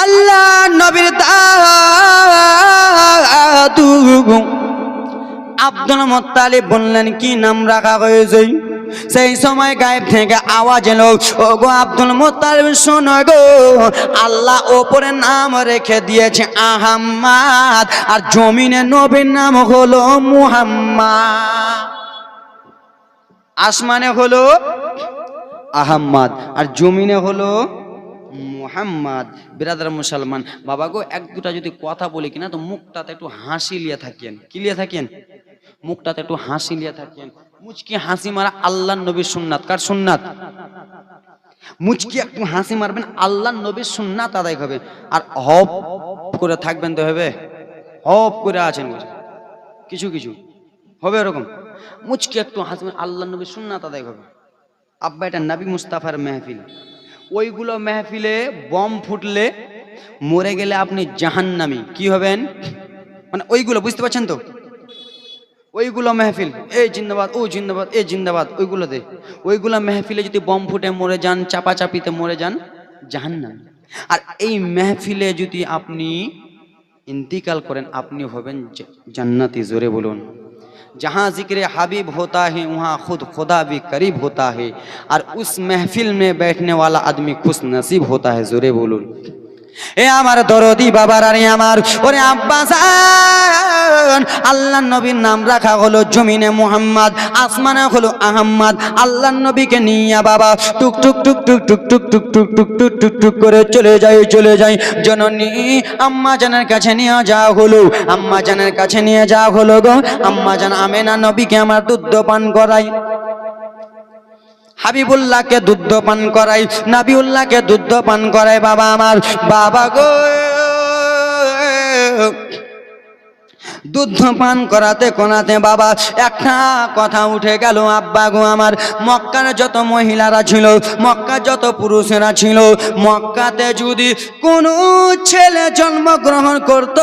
S1: আল্লাহ নবীর দাদু আব্দুল মুত্তালিব বললেন কি নাম রাখা হয়েছে? সেই সময় গায়েব থেকে আওয়াজ এলো, ও গো আব্দুল মুত্তালিব শোনো গো, আল্লাহ ওপরে নাম রেখে দিয়েছে আহম্মদ, আর জমিনে নবীর নাম হলো মুহাম্মদ। আসমানে হলো আহম্মদ আর জমিনে হলো মুহাম্মদ। বিরাদার মুসলমান বাবা গো, 1-2টা যদি কথা বলি কিনা তো মুখটাতে একটু হাসি লিয়ে থাকেন। কি লিয়ে থাকেন? মুখটাতে একটু হাসি লিয়ে থাকেন। মুচকি হাসি মারা আল্লাহর নবীর সুন্নাত। কার সুন্নাত? মুচকি একটু হাসি মারবেন, আল্লাহর নবীর সুন্নাত আদায় হবে। আর হপ করে থাকবেন তো হবে, হপ করে আছেন কিছু কিছু হবে এরকম, মুচকি একটু হাসি মার, আল্লাহর নবীর সুন্নাত আদায় হবে। আব্বা এটা নবী মুস্তাফার মেহফিল, ওইগুলো মেহফিলে বম ফুটলে মরে গেলে আপনি জাহান্নামী কি হবেন, মানে ওইগুলো বুঝতে পারছেন তো? ওইগুলো মেহফিল, এই জিন্দাবাদ ও জিন্দাবাদ এই জিন্দাবাদ, ওইগুলোতে ওইগুলো মেহফিলে যদি বম ফুটে মরে যান, চাপাচাপিতে মরে যান, জাহান্নামী। আর এই মেহফিলে যদি আপনি इंतकाल करें अपनी होबेन जन्नती। जोरे बोलून। जहाँ जिक्र हबीब होता है वहाँ खुद खुदा भी करीब होता है और उस महफिल में बैठने वाला आदमी खुश नसीब होता है। जोरे बोलून। এ আমার দরদি বাবার আরে আমার ওরে আব্বাজান, আল্লাহর নবীর নাম রাখা হলো জমিনে মুহাম্মদ, আসমানে হলো আহম্মদ। আল্লাহর নবীকে নিয়ে বাবা টুক টুক টুক টুক টুক টুক টুক টুক টুক টুক টুক টুক করে চলে যায় জননী আম্মা জানের কাছে নিয়ে যাওয়া হলো, আম্মা জানের কাছে নিয়ে যাওয়া হলো গো। আম্মা জান আমেনা নবীকে আমার দুধ পান করাই, হাবিবুল্লাহকে দুধ পান করাই, নাবিউল্লাহকে দুধ পান করাই। বাবা আমার বাবা গো, দুধ পান করাতে কোনাতে বাবা একটা কথা উঠে গেল। আব্বা গো আমার, মক্কার যত মহিলারা ছিল, মক্কার যত পুরুষেরা ছিল, মক্কাতে যদি কোনো ছেলে জন্মগ্রহণ করত,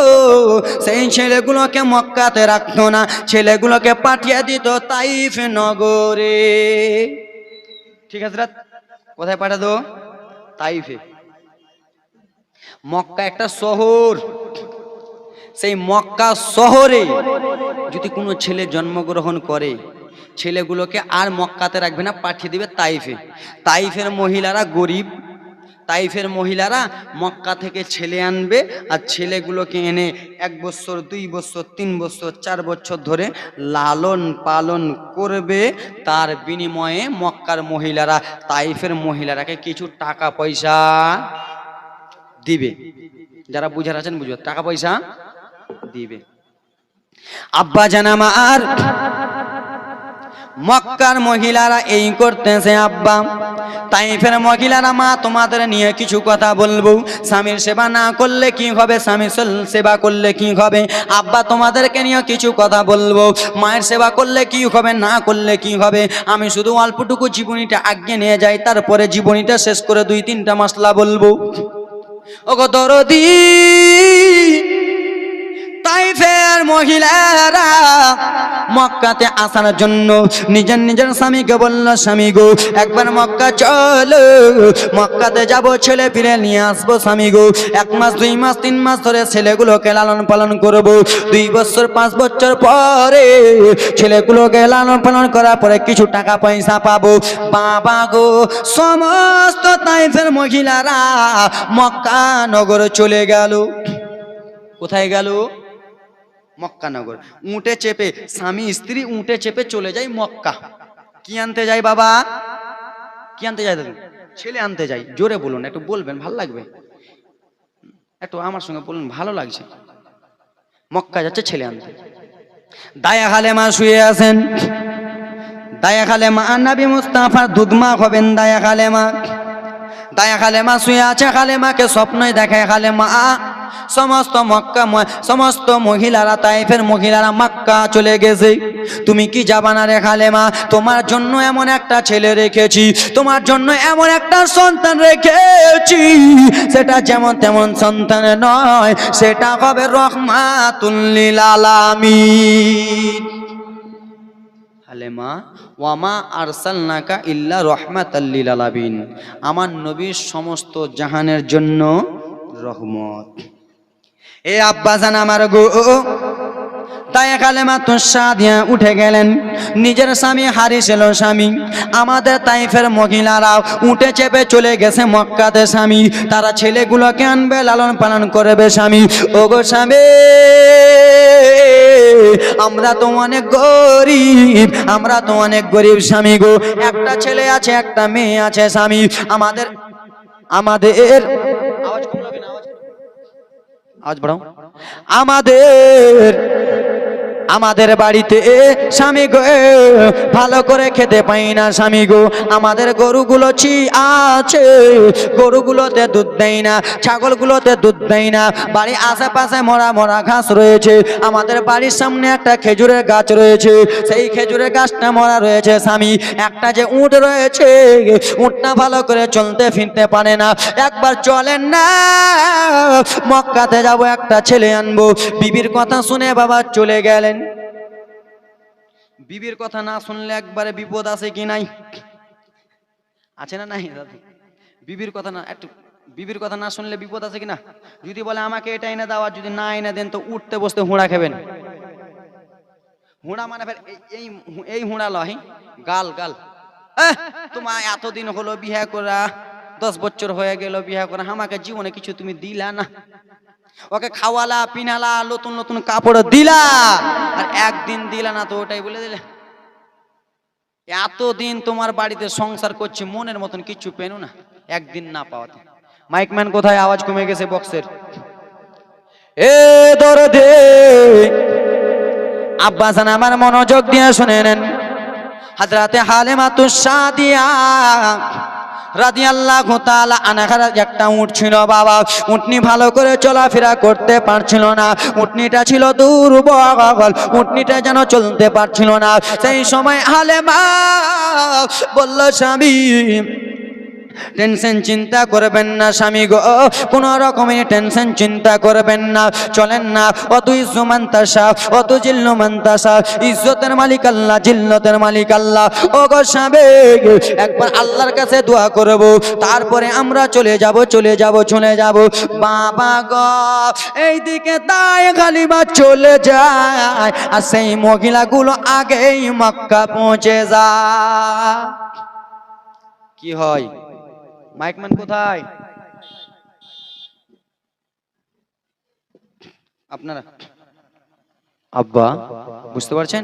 S1: সেই ছেলেগুলোকে মক্কাতে রাখতো না, ছেলেগুলোকে পাঠিয়ে দিত তাইফ নগরে। ঠিক আছে, কোথায় পাঠাতো? তাইফে। মক্কা একটা শহর, সেই মক্কা শহরে যদি কোনো ছেলে জন্মগ্রহণ করে, ছেলেগুলোকে আর মক্কাতে রাখবে না, পাঠিয়ে দিবে তাইফে। তাইফের মহিলারা গরিব, তাইফের মহিলারা মক্কা থেকে ছেলে আনবে, আর ছেলেগুলোকে এনে 1 বছর 2 বছর 3 বছর 4 বছর ধরে লালন পালন করবে। তার বিনিময়ে মক্কার মহিলারা তাইফের মহিলারাকে কিছু টাকা পয়সা দিবে। যারা বুঝার আছেন বুঝবে, টাকা পয়সা দিবে। আব্বা জান আমার, মক্কার মহিলারা এই করতেছে। আব্বা তাইফের মহিলারা, মা তোমাদের নিয়ে কিছু কথা বলবো। স্বামীর সেবা না করলে কি হবে, স্বামীর সেবা করলে কি হবে? আব্বা তোমাদেরকে নিয়ে কিছু কথা বলবো। মায়ের সেবা করলে কি হবে, না করলে কি হবে? আমি শুধু অল্পটুকু জীবনীটা আগে নিয়ে যাই, তারপরে জীবনীটা শেষ করে 2-3টা মাসলা বলবো। ওগো দরদি, তাইফের মহিলারা মক্কাতে আসার জন্য নিজের স্বামীকে বলল, স্বামী গো একবার মক্কা চলো, মক্কাতে যাব, ছেলে ফিরে নিয়ে আসবো। স্বামী গো 1 মাস 2 মাস 3 মাস ধরে ছেলেগুলোকে লালন পালন করবো, 2 বছর 5 বছর পরে ছেলেগুলোকে লালন পালন করার পরে কিছু টাকা পয়সা পাবো। বাবা গো, সমস্ত তাইফের মহিলারা মক্কা নগর চলে গেল। কোথায় গেল? মক্কা নগর। উঁটে চেপে, স্বামী স্ত্রী উঁটে চেপে চলে যায় মক্কা। কি আনতে যায় বাবা? কি আনতে যায় দাদু? ছেলে আনতে যায়। জোরে বলুন, একটু বলবেন, ভালো লাগবে। একটু আমার সঙ্গে বলুন, ভালো লাগছে। মক্কা যাচ্ছে ছেলে আনতে। দায়া খালেমা শুয়ে আছেন। দায়া খালেমা নবী মুস্তাফার দুধমা হবেন। দায়া খালেমা, দায়া খালেমা শুয়ে আছে। খালেমাকে স্বপ্নই দেখায় খালেমা সমস্ত মহিলারা, তাইফের মহিলারা মক্কা চলে গেছে, তুমি কি যাবা না রে খালেমা? তোমার জন্য এমন একটা ছেলে রেখেছি, তোমার জন্য এমন একটা সন্তান রেখেছি, সেটা যেমন তেমন সন্তান নয়, সেটা হবে রহমাতুল লিল আলামিন। খালেমা, ওয়ামা আরসালনাকা ইল্লা রাহমাতাল লিল আলামিন, আমার নবী সমস্ত জাহানের জন্য রহমত। এ আব্বাজান আমার গো, তাই কালেমা তুষা দিয়া উঠে গেলেন। নিজের স্বামী হারিয়েছিল স্বামী। আমাদের তাইফের মহিলারা উঠে চেপে চলে গেছে মক্কাতে স্বামী, তারা ছেলেগুলোকে আনবে, লালন পালন করবে স্বামী। ও গো স্বামী, আমরা তো অনেক গরিব, আমরা তো অনেক গরিব স্বামী গো। একটা ছেলে আছে, একটা মেয়ে আছে স্বামী। আমাদের আওয়াজ বাড়াও। আমাদের বাড়িতে স্বামী গো ভালো করে খেতে পাই না স্বামী গো। আমাদের গরুগুলো আছে, গরুগুলোতে দুধ দেয় না, ছাগলগুলোতে দুধ দেয় না। বাড়ির আশেপাশে মরা মরা ঘাস রয়েছে। আমাদের বাড়ির সামনে একটা খেজুরের গাছ রয়েছে, সেই খেজুরের গাছটা মরা রয়েছে স্বামী। একটা যে উট রয়েছে, উটটা ভালো করে চলতে ফিরতে পারে না। একবার চলেন না, মক্কাতে যাব, একটা ছেলে আনবো। বিবির কথা শুনে বাবা চলে গেলেন। বিবির কথা না শুনলে একবারে বিপদ আছে কি নাই? আছে না নাই দাদু? বিবির কথা না, একটু বিবির কথা না শুনলে বিপদ আছে কিনা? যদি বলে আমাকে এটা এনে দাও, আর যদি না এনে দেন তো উঠতে বসতে হুঁড়া খাবেন। হুঁড়া মানে এই হুঁড়া লয়, গাল গাল। তোমার এতদিন হলো বিয়ে করা, 10 বছর হয়ে গেল বিয়ে করে, আমাকে জীবনে কিছু তুমি দিলা না। ওকে খাওয়ালা পিনালা, নতুন নতুন কাপড় দিলা, আর একদিন দিলা না, তো ওটাই বলে দিলে। এতদিন তোমার বাড়িতে সংসার করছি, মনের মতন কিছু পেনো না, একদিন না পাওয়াতে। মাইকম্যান কোথায়? আওয়াজ কমে গেছে বক্সের। এ দরদে আব্বাজান আমার মনোযোগ দিয়ে শুনে নেন। হযরতে হালিমাতুস সাদিয়া রাদিয়াল্লাহু তাআলা আনহার একটা উট ছিল বাবা। উটনি ভালো করে চলাফেরা করতে পারছিল না, উটনিটা ছিল দুর্বল, উটনিটা যেন চলতে পারছিল না। সেই সময় হালিমা বলল, স্বামী টেনশন চিন্তা করবেন না স্বামী গো, কোন রকমের টেনশন চিন্তা করবেন না, চলেন না। অত ইজ্জু মান্তাসা, অত জিল্লু মান্তাসা, ইজ্জতের মালিক আল্লাহ, জিল্লতের মালিক আল্লাহ। ও গো স্বামী, একবার আল্লাহর কাছে দোয়া করব, তারপরে আমরা চলে যাব, চলে যাব, চলে যাব। বাবা গো, এইদিকে তাই হালিমা চলে যায়, আর সেই মহিলাগুলো আগেই মক্কা পৌঁছে যায়। কি হয়? মাইকম্যান কোথায়? আপনারা আব্বা বুঝতে পারছেন?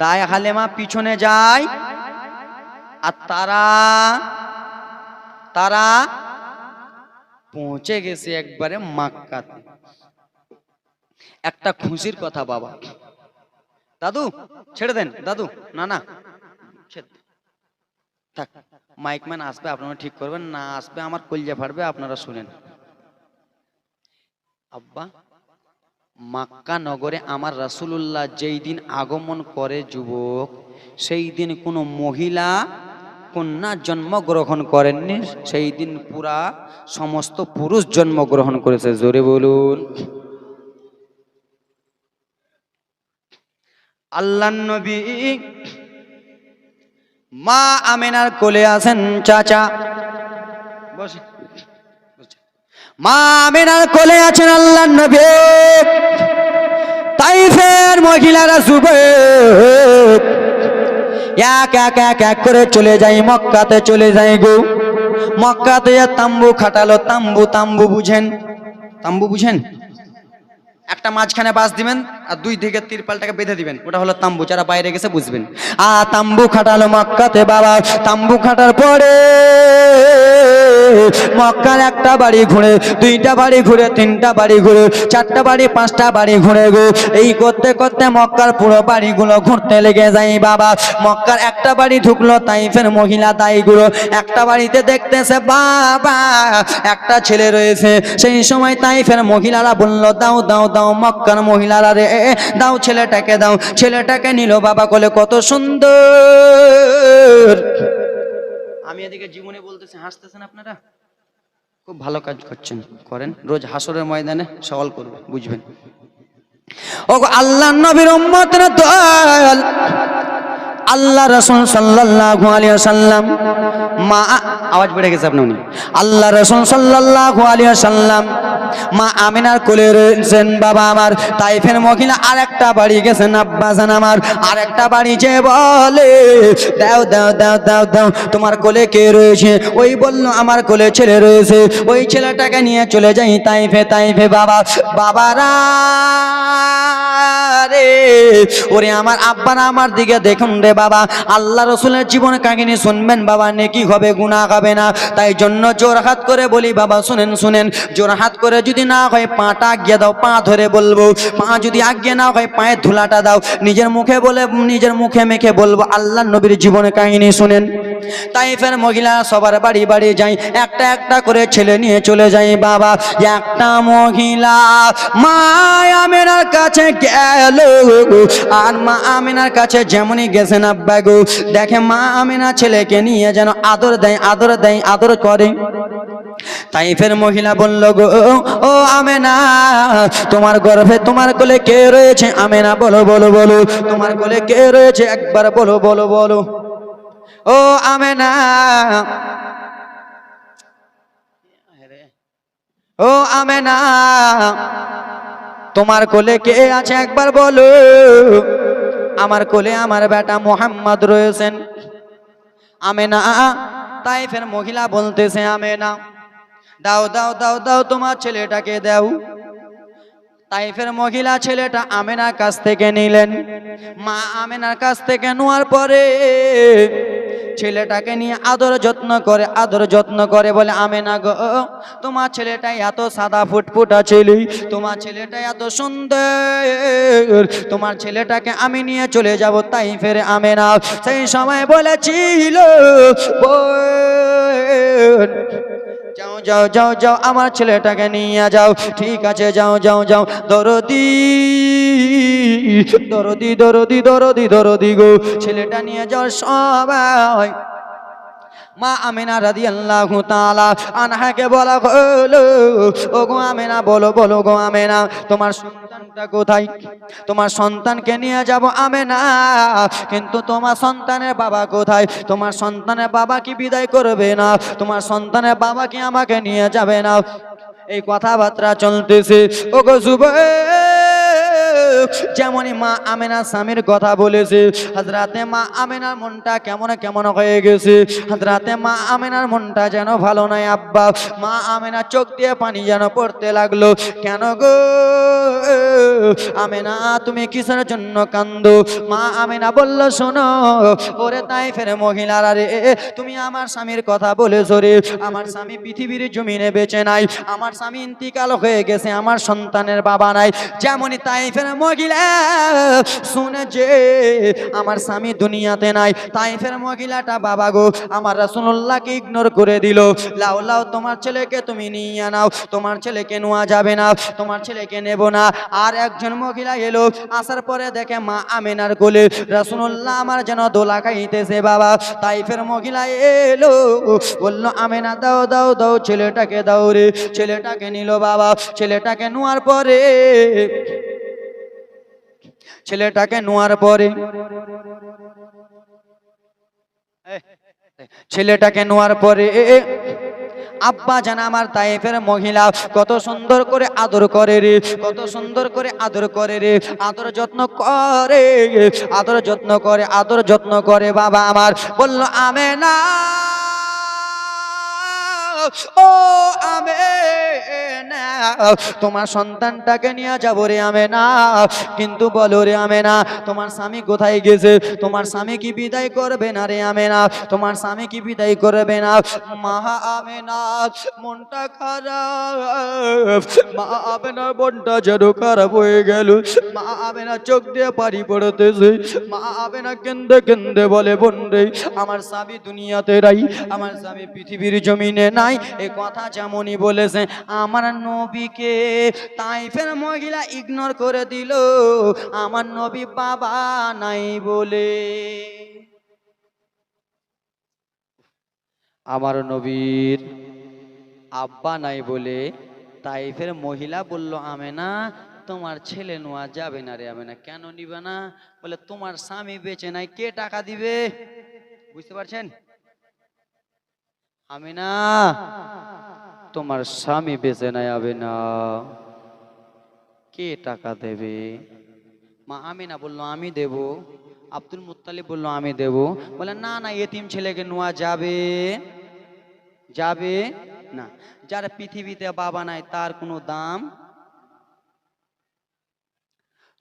S1: দায় হালেমা পিছনে যায়, আর তারা পৌঁছে গেছে একবারে মক্কাতে। একটা খুশির কথা বাবা। দাদু ছেড়ে দেন, দাদু না না থাক, মাইকম্যান আসবে, আপনারা ঠিক করবেন, না আসবে আমার কলজা ফাটবে, আপনারা শুনেন। আব্বা, মক্কা নগরে আমার রাসূলুল্লাহ যেই দিন আগমন করে যুবক, সেই দিন কোনো মহিলা কন্যা জন্মগ্রহণ করেননি, সেই দিন পুরা সমস্ত পুরুষ জন্মগ্রহণ করেছে। জোরে বলুন। আল্লাহর নবী মা আমেনার কোলে আছেন চাচা, বসে। মা আমেনার কোলে আছেন আল্লাহর নবী। তাইফের মহিলারা যুবক এক এক এক এক করে চলে যাই মক্কাতে, চলে যাই গো। মক্কাতে তাম্বু খাটালো, তাম্বু বুঝেন? তাম্বু বুঝেন? একটা মাঝখানে বাস দিবেন আর দুই দিকে তিরপালটাকে বেঁধে দিবেন, ওটা হলো তাম্বু। যারা বাইরে গেছে বুঝবেন। তাম্বু খাটালো মক্কাতে বাবা। তাম্বু খাটার পরে মক্কার একটা বাড়ি ঘুরে, দুইটা বাড়ি ঘুরে, তিনটা বাড়ি ঘুরে, চারটা বাড়ি, পাঁচটা বাড়ি ঘুরে গো। এই করতে করতে মক্কার পুরো বাড়িগুলো ঘুরতে লেগে যায় বাবা। মক্কার একটা বাড়ি ঢুকলো তাইফের মহিলা দাইগুলো, একটা বাড়িতে দেখতেছে বাবা একটা ছেলে রয়েছে। সেই সময় তাইফের মহিলারা বলল, দাও দাও দাও, মক্কার মহিলারা রে দাও, ছেলেটাকে দাও। ছেলেটাকে নিল বাবা কোলে, কত সুন্দর। আমি এদিকে জীবনে বলতেছি, হাসতেছেন আপনারা, খুব ভালো কাজ করছেন, করেন। রোজ হাসরের ময়দানে সওয়াল করবে, বুঝবেন। ও আল্লাহর নবীর উম্মতের দল, আল্লাহ রাসূল সাল্লাল্লাহু আলাইহি ওয়াসাল্লাম মা, আওয়াজ বেড়ে গেছে আপনি, উনি আল্লাহ রাসূল সাল্লাল্লাহু আলাইহি ওয়াসাল্লাম মা আমিনার কোলে রয়েছেন বাবা আমার। তাইফের মহিলা আরেকটা বাড়ি গেছেন আব্বাজান আমার, আরেকটা বাড়ি যে বলে, দাও দাও দাও দাও দাও, তোমার কোলে কে রয়েছে? ওই বলল আমার কোলে ছেলে রয়েছে। ওই ছেলেটাকে নিয়ে চলে যাই তাইফে। তাইফে বাবা, বাবারা রে, ওরে আমার আব্বারা আমার দিকে দেখুন রে বাবা। আল্লাহ রসুলের জীবন কাহিনী শুনবেন বাবা, নেকি হবে, গুনাহ হবে না। তাই জন্য জোর হাত করে বলি বাবা, শুনেন শুনেন, জোর হাত করে যদি না হয় পাটা আজ্ঞা দাও, পা ধরে বলবো। পা যদি আজ্ঞা না হয় পায়ের ধুলাটা দাও। নিজের মুখে বলে, নিজের মুখে মেখে বলবো আল্লাহ নবীর জীবন কাহিনী শুনেন। তাইফের মহিলা সবার বাড়ি বাড়ি যাই, একটা একটা করে ছেলে নিয়ে চলে যাই বাবা। একটা মহিলা মা আমিনার কাছে গেল, আর মা আমিনার কাছে যেমনই গেছেন আব্বা গো, দেখে মা আমিনা ছেলেকে নিয়ে যেন আদর দেয়, আদর দেয়, আদর করে। তাইফের মহিলা বলল, গো ও আমেনা, তোমার গর্ভে তোমার কোলে কে রয়েছে? আমেনা বলো বলো বলো, তোমার কোলে কে রয়েছে? একবার বলো বলো বলো। ও আমেনা, ও আমেনা, তোমার কোলে কে আছে? একবার বলো। আমার কোলে আমার বেটা মুহাম্মদ রয়েছেন। আমেনা তাইফের মহিলা বলতেছে আমেনা, দাও দাও দাও দাও তোমার ছেলেটাকে দাও। তাইফের মহিলা ছেলেটা আমেনার কাছ থেকে নিলেন। মা আমেনার কাছ থেকে নেওয়ার পরে ছেলেটাকে নিয়ে আদর যত্ন করে বলে, আমেনা গো, তোমার ছেলেটা এত সাদা ফুটফুটা ছেলে, তোমার ছেলেটা এত সুন্দর, তোমার ছেলেটাকে আমি নিয়ে চলে যাব তাইফের। আমেনা সেই সময় বলেছিল, যাও যাও যাও যাও আমার ছেলেটাকে নিয়ে যাও। ঠিক আছে, যাও যাও যাও। দরদি দরদি দরদি দরদি দরদি গো, ছেলেটা নিয়ে যাও সবাই। মা আমেনা রাদিয়াল্লাহু তাআলা আনহাকে বলা হলো, ও গো আমেনা, বলো বলো গো আমেনা, তোমার সন্তানটা কোথায়? তোমার সন্তানকে নিয়ে যাব আমেনা, কিন্তু তোমার সন্তানের বাবা কোথায়? তোমার সন্তানের বাবা কি বিদায় করবে না? তোমার সন্তানের বাবা কি আমাকে নিয়ে যাবে না? এই কথাবার্তা চলতেছে। ও গো যেমনই মা আমেনা স্বামীর কথা বলেছে, হযরতে মা আমেনার মনটা কেমন কেমন হয়ে গেছে। হযরতে মা আমেনার মনটা যেন ভালো নাই আব্বা। মা আমেনা চোখ দিয়ে পানি যেন পড়তে লাগলো। কেন গো আমেনা, তুমি কিসের জন্য কান্দো? মা আমেনা বলল, শোনো ওরে তাইফের মহিলারা রে, তুমি আমার স্বামীর কথা বলেছো রে। আমার স্বামী পৃথিবীর জমিনে বেঁচে নাই, আমার স্বামী ইন্তিকাল হয়ে গেছে, আমার সন্তানের বাবা নাই। যেমনই তাইফের মহিলা শুনে যে আমার স্বামী দুনিয়াতে নাই, তাইফের মহিলাটা বাবা গো আমার রাসূলুল্লাহকে ইগনোর করে দিল। লাও লাও তোমার ছেলেকে তুমি নিয়ে নাও, তোমার ছেলেকে নেওয়া যাবে না, তোমার ছেলেকে নেব না। আর একজন মহিলা এলো, আসার পরে দেখে মা আমেনার কোলে রাসূলুল্লাহ আমার যেন দোলা খাইতেছে বাবা। তাইফের মহিলা এলো, বলল আমেনা দাও দাও দাও ছেলেটাকে দাও রে। ছেলেটাকে নিল বাবা। ছেলেটাকে নেওয়ার পরে ছেলেটাকে নেওয়ার পরে ছেলেটাকে নেওয়ার পরে আব্বা জান আমার তাইফের মহিলা কত সুন্দর করে আদর করে রে, কত সুন্দর করে আদর করে রে, আদর যত্ন করে, আদর যত্ন করে, আদর যত্ন করে বাবা আমার। বলল আমেনা, ও আমেনা, তোমার সন্তানটাকে নিয়ে যাবো রে আমেনা, কিন্তু বলো রে আমেনা, তোমার স্বামী কোথায় গেছে? তোমার স্বামী কি বিদায় করবে না রে আমেনা? তোমার স্বামী কি বিদায় করবে না? মা আমেনা মনটা খারাপ, মা আমেনার মনটা যেন খারাপ হয়ে গেল। মা আমেনা চোখ দিয়ে পানি পড়তেছে। মা আমেনা কেন্দে কেন্দে বলে, বোন রে, আমার স্বামী দুনিয়াতে নাই, আমার স্বামী পৃথিবীর জমিনে নাই। এ কথা যেমনই বলেছে, আমার নবীকে তাইফের মহিলা ইগনোর করে দিল, আমার নবী বাবা নাই বলে। আমার নবীর আব্বা নাই বলে তাইফের মহিলা বলল, আমেনা তোমার ছেলে নেওয়া যাবে না রে আমেনা। কেন নিবে না? বলে তোমার স্বামী বেঁচে নাই, কে টাকা দিবে? বুঝতে পারছেন? আমেনা তোমার স্বামী বেঁচে নাই আমেনা, কে টাকা দেবে? মা আমেনা বলল আমি দেব। আব্দুল মুত্তালিব বলল আমি দেব। বলে না না, এতিম ছেলেকে নেওয়া যাবে যাবে না। যার পৃথিবীতে বাবা নাই তার কোনো দাম,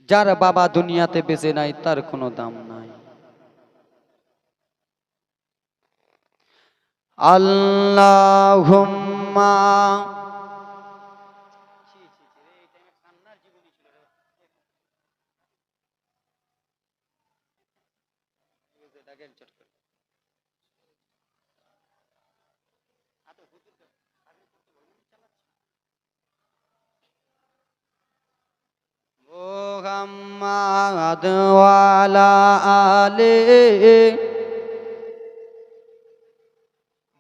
S1: যার বাবা দুনিয়াতে বেঁচে নাই তার কোনো দাম নাই। আল্লাহুম্মা মুহাম্মাদ ওয়ালা আলে।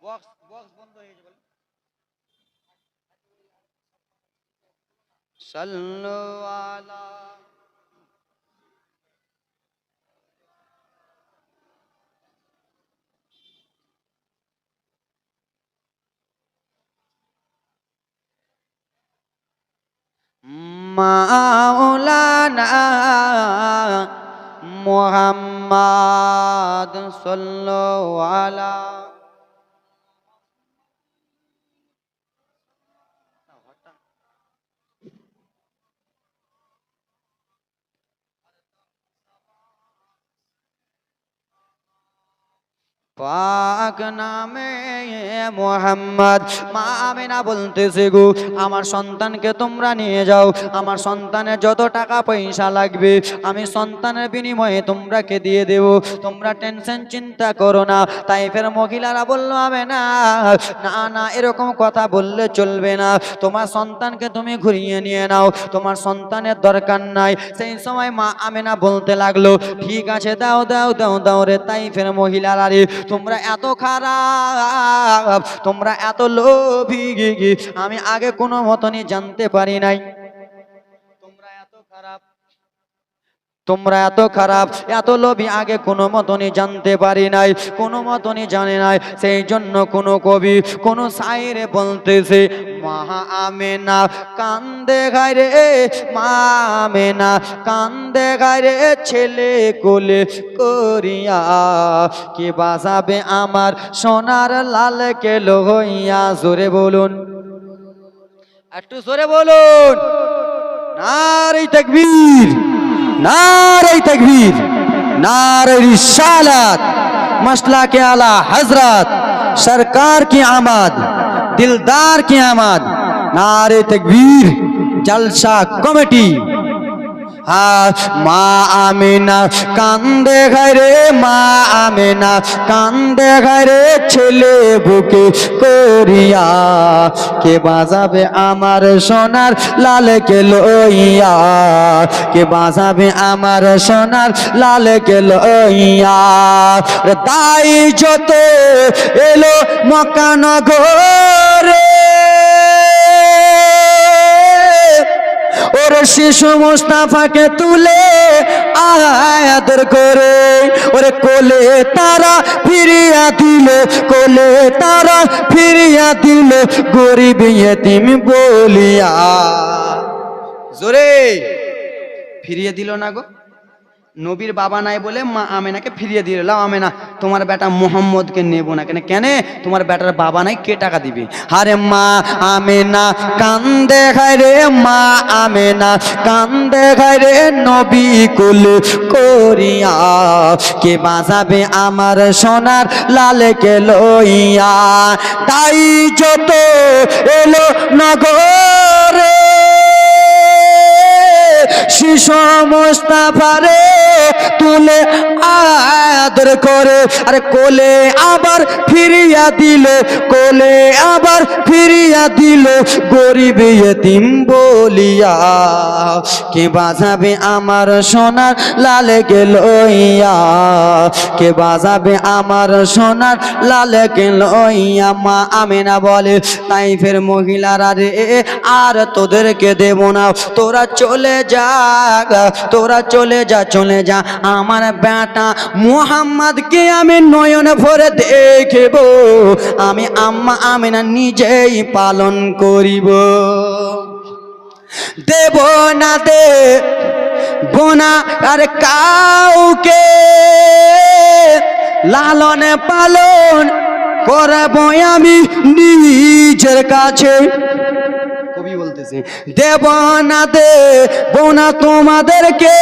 S1: বক্স বন্ধ হয়ে যাবে। সাল্লু আলা মাওলানা মুহাম্মদ সাল্লাল্লাহু আলা পাক নামে মোহাম্মদ। মা আমিনা বলতেছে গো আমার সন্তানকে তোমরা নিয়ে যাও, আমার সন্তানের যত টাকা পয়সা লাগবে আমি সন্তানের বিনিময়ে তোমরাকে দিয়ে দেব, তোমরা টেনশন চিন্তা করো না। তাইফের মহিলারা বললো আমিনা না না এরকম কথা বললে চলবে না, তোমার সন্তানকে তুমি ঘুরিয়ে নিয়ে নাও, তোমার সন্তানের দরকার নাই। সেই সময় মা আমিনা বলতে লাগলো ঠিক আছে দাও দাও দাও দাও রে তাইফের মহিলারা রে, তোমরা এত খারাপ, তোমরা এত লোভী, আমি আগে কোনো মতনই জানতে পারি নাই তোমরা এত খারাপ, তোমরা এত খারাপ এত লোভী আগে কোনো মতনই জানতে পারি নাই, কোনো মতনই জানে নাই। সেই জন্য কোনো কবি কোনো শায়েরে বলতেছে মা আমেনা কান্দে গায় রে, মা আমেনা কান্দে গায় রে ছেলে কোলে করিয়া, কে বাজাবে আমার সোনার লাল কে লইয়া। জোরে বলুন, একটু জোরে বলুন, নারে তাকবীর, नारे तकबीर, नारे रिसालत, मसला के आला हजरत सरकार की आमद, दिलदार की आमद, नारे तकबीर जलसा कमेटी। মা আমিনা কান্দে গায় রে, মা আমিনা কান্দে গায় রে ছেলে বুকে করিয়া, কে বাজাবে আমার সোনার লাল কে লইয়া, কে বাজাবে আমার সোনার লাল কে লইয়া। তাই যত এলো মক্কা নগরে ওরে শিশু মুস্তাফাকে তুলে আদর করে, ওরে কোলে তারা ফিরিয়া দিল, কোলে তারা ফিরিয়া দিল গরিব ইয়েতিম বলিয়া। জোরে ফিরিয়ে দিল না গো, নবীর বাবা নাই বলে মা আমেনাকে ফিরিয়ে দিল। লাও আমেনা তোমার বেটা মোহাম্মদকে নেব না কেন, কেন তোমার বেটার বাবা নাই, কে টাকা দিবে? আরে মা আমেনা কান্দে গায় রে, মা আমেনা কান্দে গায় রে নবী কোলে করিয়া, কে বাজাবে আমার সোনার লাল কে লইয়া। তাই যত এলো নগরে শিশু মুস্তাফারে তুলে আদর করে, আরে কোলে আবার ফিরিয়া দিল, কোলে আবার ফিরিয়া দিল গরিব ইয়েতিম বলিয়া, কে বাজাবে আমার সোনার লাল কে লইয়া, কে বাজাবে আমার সোনার লাল কে লইয়া। মা আমিনা বলে তাইফের মহিলারা রে আর তোদেরকে দেব না, তোরা চলে যা, তোরা চলে যা, চলে যা, আমার বেটা মুহাম্মদকে আমি নয়ন ভরে দেখব, আমি আম্মা আমিনা নিজেই পালন করিব। দেব না দে বোনা আর কাউকে, লালন পালন করব আমি নিজের কাছে। কবি বলতেছে দেব না দেব না তোমাদেরকে,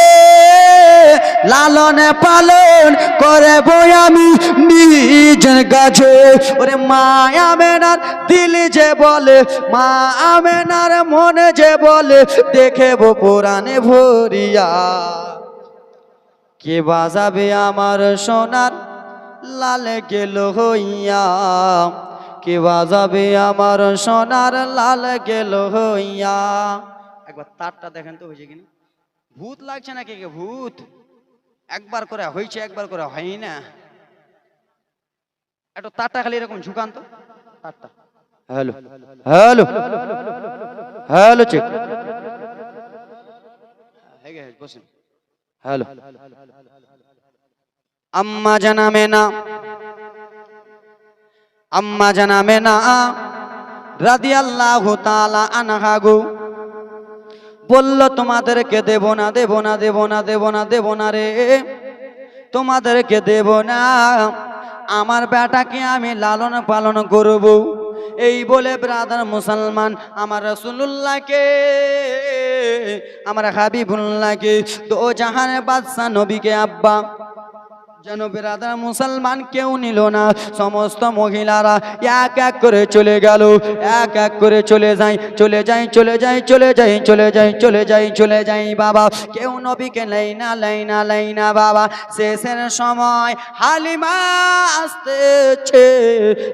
S1: লালন পালন করব আমি নিজের কাছে। ওরে মা আমেনার দিল যে বলে, মা আমেনার মনে যে বলে, দেখেব পুরাণে ভরিয়া, কে বাজাবে আমার সোনার লাল গেল হইয়া, কে বাজাবে আমার সোনার লাল গেল হইয়া। একবার তারটা দেখেন তো হয়েছে কিনা, ভূত লাগছে না কে কে? ভূত একবার করে হয়েছে, একবার করে হয় না। একটু তারটা খালি এরকম ঝুকান তো, তারটা। হ্যালো হ্যালো হ্যালো চেক, বসেন। হ্যালো আম্মা জানা মেনা, আম্মা জানা মেনা রাদিয়াল্লাহু তাআলা আনহা গো বলল তোমাদেরকে দেব না, দেব না, দেব না, দেব না, দেব না রে, তোমাদেরকে দেব না, আমার বেটাকে আমি লালন পালন করব। এই বলে ব্রাদার মুসলমান আমার রাসূলুল্লাহকে, আমার হাবিবুল্লাহকে, দো জাহানের বাদশা নবীকে আব্বা যেন বেরাদার মুসলমান কেউ নিল না, সমস্ত মহিলারা এক এক করে চলে গেল, এক এক করে চলে যায়, চলে যায়, চলে যায়, চলে যায়, চলে যায়, চলে যায়, চলে যায় বাবা। কেউ নবীকে নেই না, লাই না, লাই না বাবা। শেষের সময় হালিমা আসতেছে,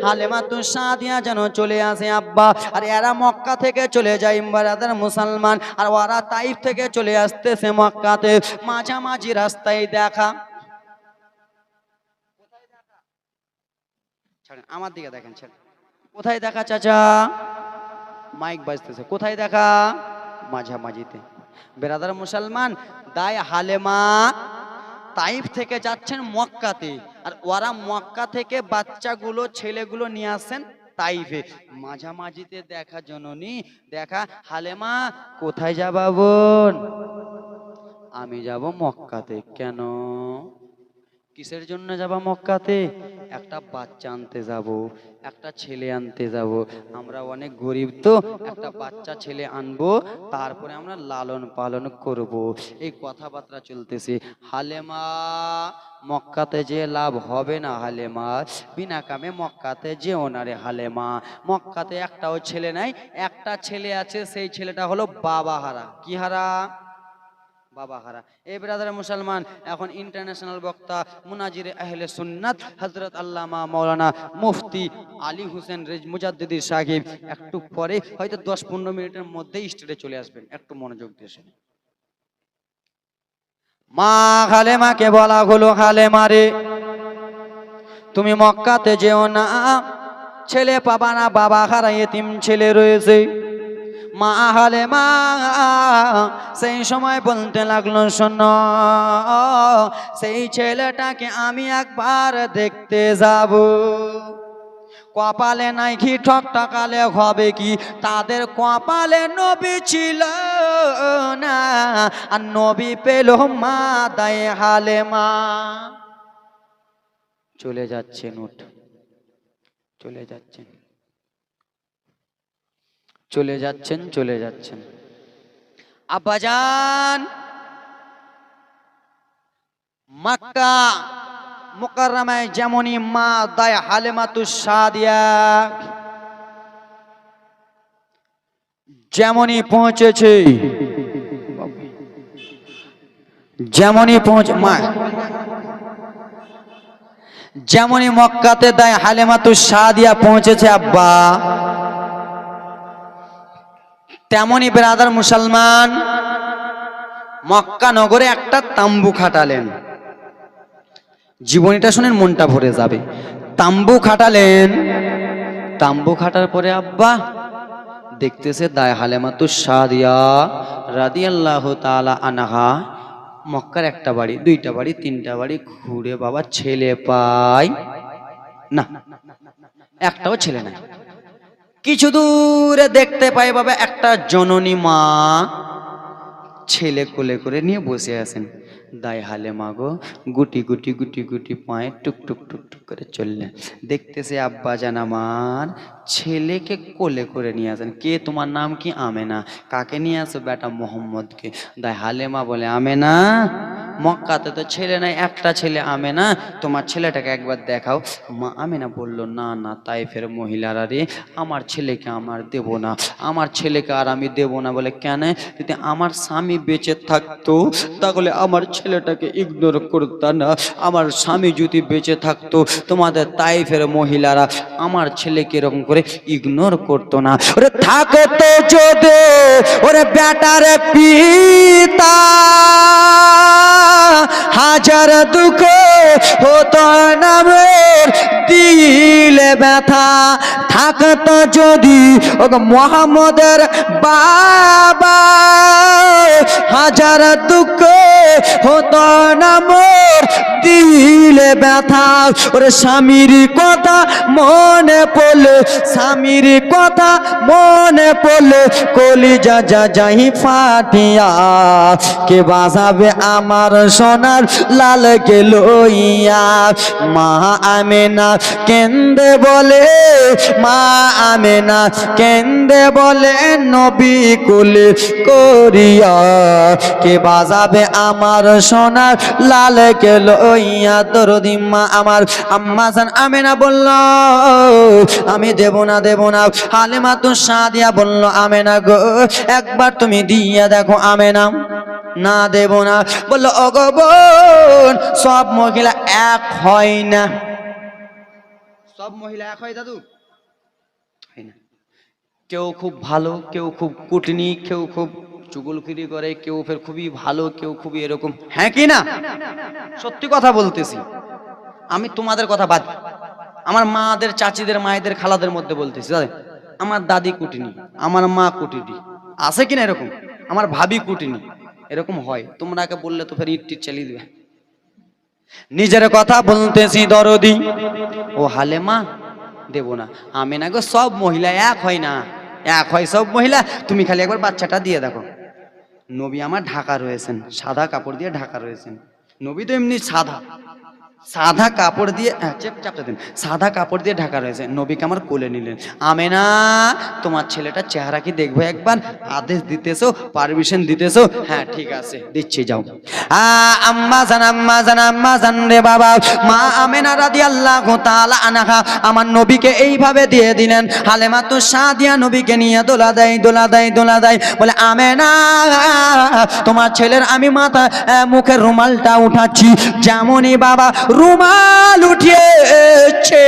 S1: হালিমা তো সাদিয়া যেন চলে আসে আব্বা। আর এরা মক্কা থেকে চলে যায় বেরাদার মুসলমান, আর ওরা তাইফ থেকে চলে আসতেছে মক্কাতে। মাঝামাঝি রাস্তায় দেখা, আমার দিকে দেখেন, কোথায় দেখা চাচা? মাইক বাজতেছে, কোথায় দেখা? মাঝামাঝিতে। বেরাদার মুসলমান, দায় হালেমা তাইফ থেকে যাচ্ছেন মক্কাতে, আর ওরা মক্কা থেকে বাচ্চাগুলো ছেলেগুলো নিয়ে আসেন তাইফে। মাঝামাঝিতে দেখা জননী, দেখা হালেমা, কোথায় যাবা বোন? আমি যাব মক্কাতে। কেন? কিসের জন্য যাবা মক্কাতে? একটা বাচ্চা আনতে যাব, একটা ছেলে আনতে যাব। আমরা অনেক গরিব, তো একটা বাচ্চা ছেলে আনবো, তারপরে আমরা লালন পালন করব। এই কথাবার্তা চলতেছে। হালেমা, মক্কাতে যে লাভ হবে না হালেমা, বিনা কামে মক্কাতে যেও না রে হালেমা। মক্কাতে একটাও ছেলে নাই, একটা ছেলে আছে, সেই ছেলেটা হলো বাবা হারা। কি হারা? বাবা হারা। এই ব্রাদার মুসলমান, এখন ইন্টারন্যাশনাল বক্তা মুনাজিরে আহলে সুন্নাত হযরত আল্লামা মাওলানা মুফতি আলী হোসেন মুজাদ্দিদি সাহেব একটু পরে হয়তো 10-15 মিনিটের মধ্যেই স্টেজে চলে আসবেন। একটু মনোযোগ দিয়ে শুনুন। মা হালেমাকে বলা হলো, হালেমা রে, তুমি মক্কাতে যেও না, ছেলে পাবা না, বাবা হারা এতিম ছেলে রয়েছে। মা হালেমা সেই সময় বলতে লাগলো, শোনো, সেই ছেলেটাকে আমি একবার দেখতে যাব। কপালে নাই কি ঠকঠকালে হবে কি? তাদের কপালে নবী ছিল না, আর নবী পেল মা দায় হালেমা। চলে যাচ্ছেন, উঠ, চলে যাচ্ছেন, চলে যাচ্ছেন, চলে যাচ্ছেন। আব্বাজান, মক্কা মুকাররমায় যেমনই মা দায় হালিমাতুস সাদিয়া যেমনই পৌঁছেছে, যেমনই যেমনই মক্কাতে দায় হালিমাতুস সাদিয়া পৌঁছেছে আব্বা, তেমনি ব্রাদার মুসলমান মক্কা নগরে একটা তাম্বু খাটালেন। জীবনীটা শুনেন, মনটা ভরে যাবে। তাম্বু খাটালেন, তাম্বু খাটার পরে আব্বা দেখতেছে দায় হালিমাতুস সাদিয়া রাদিয়াল্লাহু তাআলা আনহা মক্কার একটা বাড়ি, দুইটা বাড়ি, তিনটা বাড়ি ঘুরে বাবা ছেলে পায় না, একটাও ছেলে নাই। কিছু দূরে দেখতে পাই বাবা একটা জননী মা ছেলে কোলে করে নিয়ে বসে আছেন। দায় হালেমা গো গুটি গুটি গুটি গুটি পায়ে টুক টুক টুক টুক করে চললেন। দেখতেছে আব্বা জান আমার ছেলেকে কোলে করে নিয়ে আসেন। কে, তোমার নাম কি? আমেনা। কাকে নিয়ে আসো? বেটা মোহাম্মদকে। দায় হালেমা বলে, আমেনা, মক্কাতে তো ছেলে নাই, একটা ছেলে আমেনা, তোমার ছেলেটাকে একবার দেখাও। মা আমেনা বলল, না না, তাইফের মহিলারা রে, আমার ছেলেকে আমার দেব না, আমার ছেলেকে আর আমি দেব না। বলে কেন? যদি আমার স্বামী বেঁচে থাকতো তাহলে আমার ছেলেটাকে ইগনোর করতো না, আমার স্বামী যদি বেঁচে থাকতো তোমাদের তাইফের মহিলারা আমার ছেলেকে এরকম করে ইগনোর করতো না। ওরে থাকতো যদি ওরে বেটার পিতা হাজার দুঃখ হতো না মোর দিলে ব্যথা, থাকতো যদি ওগো মোহাম্মদের বাবা হাজার দুঃখ হতো না মোর দিলে ব্যথা। ওরে স্বামীর কথা মনে পড়লে, স্বামীর কথা মনে পড়লে কলিজা যা যাই ফাটিয়া, কে বাজাবে আমার সোনার লালকে লইয়া। মা আমেনা কেন্দে বলে, মা আমেনা কেন্দে বলে নবী কোলে করিয়া, কে বাজাবে আমার সোনার লালকে লইয়া। দরদি মা আমার আম্মা জান আমেনা বলল আমি দেব না দেব না। হালিমা তো সাদিয়া বলল আমেনা গো একবার তুমি দিয়া দেখো। আমেনা না দেব না। বললো ওগো বোন সব মহিলা এক হয় না। সব মহিলা এক হয় দাদু? কেউ খুব ভালো, কেউ খুব কুটনি, কেউ খুব চুগলখুরি করে, কেউ ফের খুবই ভালো, কেউ খুবই এরকম। হ্যাঁ কি না? সত্যি কথা বলতেছি। আমি তোমাদের কথা বাদ, আমার মাদের, চাচিদের, মায়েদের, খালাদের মধ্যে বলতেছি। আমার দাদি কুটিনি, আমার মা কুটিনি, আছে কিনা এরকম? আমার ভাবি কুটিনি, এরকম হয়। তোমরাকে বললে তো ফের ইট টিট চালিয়ে দিবে। নিজের কথা বলতেছি দরদি। ও হালেমা দেব না। আমেনা গো সব মহিলা এক হয় না, এক হয় সব মহিলা। তুমি খালি একবার বাচ্চাটা দিয়ে দেখো। নবী আমার ঢাকা রয়েছেন, সাদা কাপড় দিয়ে ঢাকা রয়েছেন। নবী তো এমনি সাদা, সাদা কাপড় দিয়ে সাদা কাপড় দিয়ে ঢাকা রয়েছে। নবীকে আমার কোলে নিলেন। আমেনা তোমার ছেলেটার চেহারা কি দেখবো একবার? আদেশ দিতেছো, পারমিশন দিতেছো? হ্যাঁ ঠিক আছে দিচ্ছি যাও। আম্মা জান, আম্মা জান, আম্মা জান রে বাবা। মা আমেনা রাদিয়াল্লাহু তাআলা আনহা আমার নবীকে এইভাবে দিয়ে দিলেন। হালেমা তো সাদিয়া নবীকে নিয়ে দোলা দেয়, দোলা দেয়, দোলা দেয়। বলে আমেনা তোমার ছেলের আমি মাথা মুখের রুমালটা উঠাচ্ছি। যেমনই বাবা রুমাল উঠিয়েছে,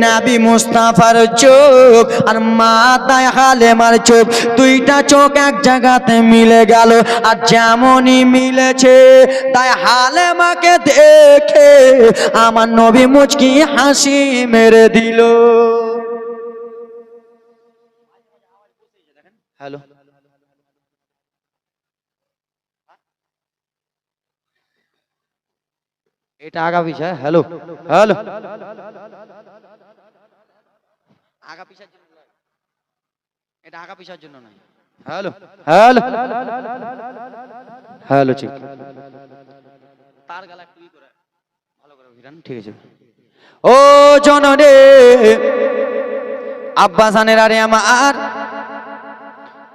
S1: নবী মুস্তাফার চোখ আর মাথায় হালেমার চোখ, দুইটা চোখ এক জায়গাতে মিলে গেল। আর যেমনই মিলেছে তাই হালেমাকে দেখে আমার নবী মুচকি হাসি মেরে দিল। হ্যালো, এটা আগা পিছা। হ্যালো হ্যালো, আগা পিছার জন্য, এটা আগা পিছার জন্য নয়। হ্যালো হ্যালো হ্যালো, ঠিক। তার গলা একটু করে ভালো করে ভিড়ান, ঠিক আছে। ও জনরে আব্বা জানের আরে আমার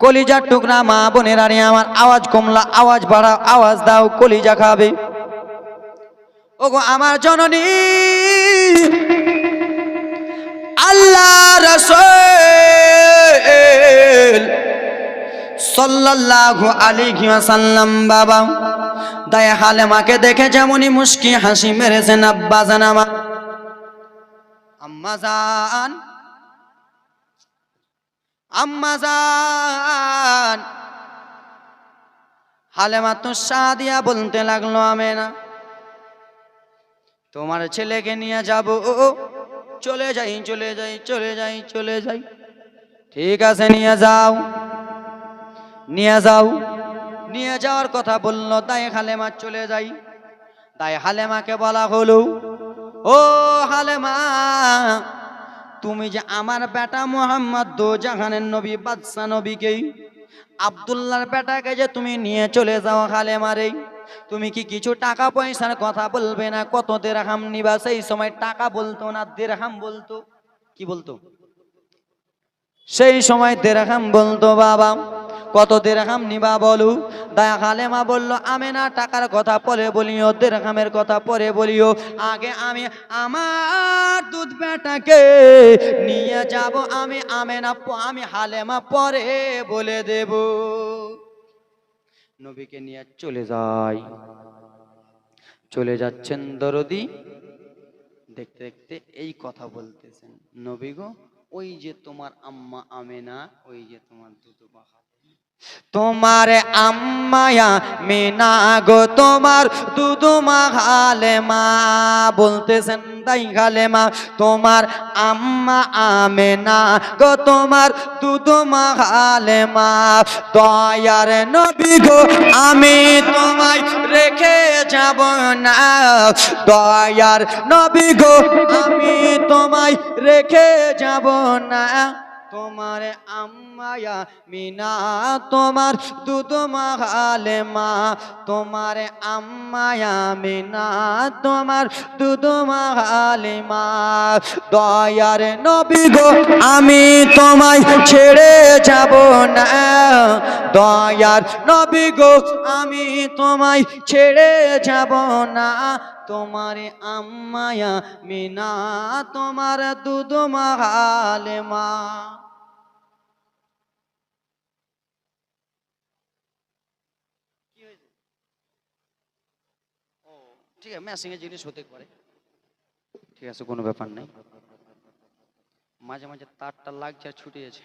S1: কলিজার টুকরা মা বোনের আরে আমার, আওয়াজ কমলা, আওয়াজ বাড়াও, আওয়াজ দাও, কলিজা খাবে। ওগো আমার জননী, আল্লাহ রাসূল সাল্লাল্লাহু আলাইহি ওয়াসাল্লাম বাবা দায়ে হালেমাকে দেখে যেমনই মুস্কি হাসি মেরেছেন। আব্বা জান আমার, আম্মা জান, আম্মা জান। হালেমা তো সাদিয়া বলতে লাগলো আমেনা তোমার ছেলেকে নিয়ে যাব। চলে যাই, চলে যাই, চলে যাই, চলে যাই। ঠিক আছে নিয়ে যাও, নিয়ে যাও। নিয়ে যাওয়ার কথা বললো, তাই হালেমা চলে যাই। তাই হালেমাকে বলা হলো ও হালেমা, তুমি যে আমার বেটা মুহাম্মদ দো জাহানের নবী, বাদশা নবীকে, আব্দুল্লাহর বেটাকে যে তুমি নিয়ে চলে যাও হালেমারে, তুমি কি কিছু টাকা পয়সার কথা বলবে না? কত দিরহাম নিবা? সেই সময় টাকা বলতো না, দিরহাম বলতো। কি বলতো? সেই সময় দিরহাম বলতো। বাবা কত দিরহাম নিবা বলো? দায়া হালেমা বলল আমেনা টাকার কথা পরে বলিও, দিরহামের কথা পরে বলিও। আগে আমি আমার দুধ বেটাকে নিয়ে যাব। আমি আমেনা, আমি হালেমা পরে বলে দেব। নবীকে নিয়ে চলে যাই। চলে যাচ্ছেন দরদি, দেখতে দেখতে এই কথা বলতেছেন, নবী গো ওই যে তোমার আম্মা আমেনা, ওই যে তোমার দুধবা, তোমার আম্মায়া মেনা গো, তোমার দুধমা হালেমা বলতেছেন। তাই হালেমা তোমার আম্মা আমেনা গো, তোমার দুধমা হালেমা। দয়ার নবী গো আমি তোমায় রেখে যাব না, দয়ার নবী গো আমি তোমায় রেখে যাব না। তোমার আম্মায়া মিনা তোমার দুধ মা হালেমা তোমার আম্মায়া মিনা তোমার দুধ মা হালেমা দয়ার নবী গো আমি তোমায় ছেড়ে যাব না দয়ার নবী গো আমি তোমায় ছেড়ে যাব না তোমার আম্মায়া মিনা তোমার দুধ মা হালেমা ঠিক আছে ম্যাচিং এর জিনিস হতে পারে ঠিক আছে কোনো ব্যাপার নাই মাঝে মাঝে তারটা লাগছে আর ছুটে যাচ্ছে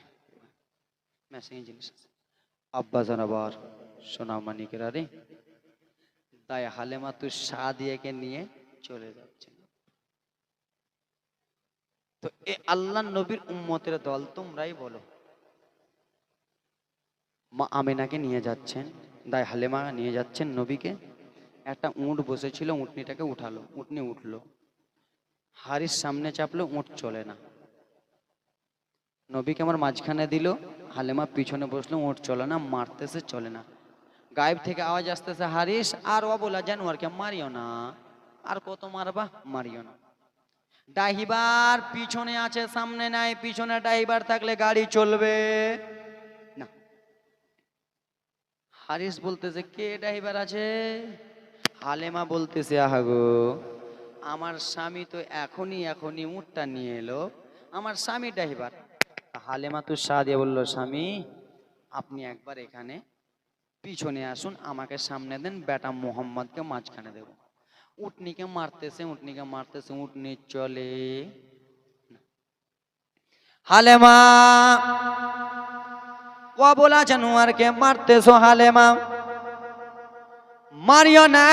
S1: ম্যাচিং এর জিনিস আছে আব্বা জানাবার সোনা মানিকেরা রে তাই হালেমা তুই সাদিয়াকে নিয়ে চলে যাচ্ছে তো এ আল্লাহ নবীর উম্মতের দল তোমরাই বলো মা আমিনাকে নিয়ে যাচ্ছেন দাই হালেমা নিয়ে যাচ্ছেন নবীকে একটা উট বসেছিল উটনিটাকে উঠালো উটনি উঠলো হারিস সামনে চাপলো উট চলে না নবীকে আমার মাঝখানে দিল হালেমা পিছনে বসলো উট চলে না মারতেছে চলে না গায়েব থেকে আওয়াজ আসতেছে হারিস আর ও বলা জানোয়ারকে মারিও না আর কত মারবা মারিও না ড্রাইভার পিছনে আছে সামনে নাই পিছনে ড্রাইভার থাকলে গাড়ি চলবে না হারিস বলতেছে কে ড্রাইভার আছে হালেমা বলতেছে আহাগো আমার স্বামী তো এখনই উটটা নিয়ে এলো আমার স্বামী ড্রাইভার হালেমা তো সাদিয়া বলল স্বামী আপনি একবার এখানে পিছনে আসুন আমাকে সামনে দেন বেটা মোহাম্মদকে মাঝখানে দেব উটনিকে মারতেছে উটনি চলে হালেমা ও বলা জানোয়ারকে মারতেছো হালেমা মারিও না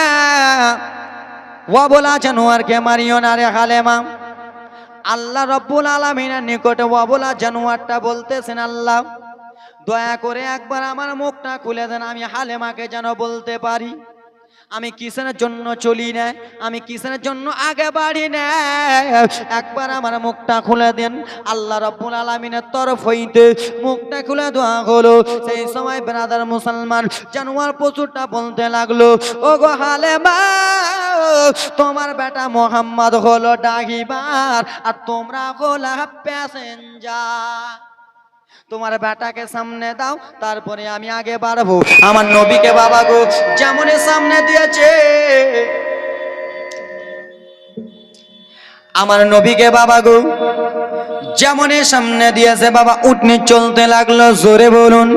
S1: ও বলা জানোয়ারকে মারিও না রে হালেমা আল্লাহ রব্বুল আলামিনের নিকটে ও বলা জানোয়ারটা বলতেছেন আল্লাহ দয়া করে একবার আমার মুখটা খুলে দেন আমি হালেমাকে যেন বলতে পারি আমি কিসের জন্য চলি না আমি কিসের জন্য আগে বাড়ি না একবার আমার মুখটা খুলে দেন আল্লাহ রাব্বুল আলামিনের তরফ হইতে মুখটা খুলে দেওয়া হলো সেই সময় ব্রাদার মুসলমান জানোয়ার পশুটা বলতে লাগলো ও গো হালেমা তোমার বেটা মোহাম্মদ হলো ড্রাইভার আর তোমরা হলো প্যাসেঞ্জার তোমার বেটাকে সামনে দাও তারপরে আমি আগে বাড়বো আমার নবীকে বাবা গো যেমন সামনে দিয়েছে আমার নবীকে বাবা গো যেমন সামনে দিয়েছে বাবা উটনি চলতে লাগলো জোরে বলুন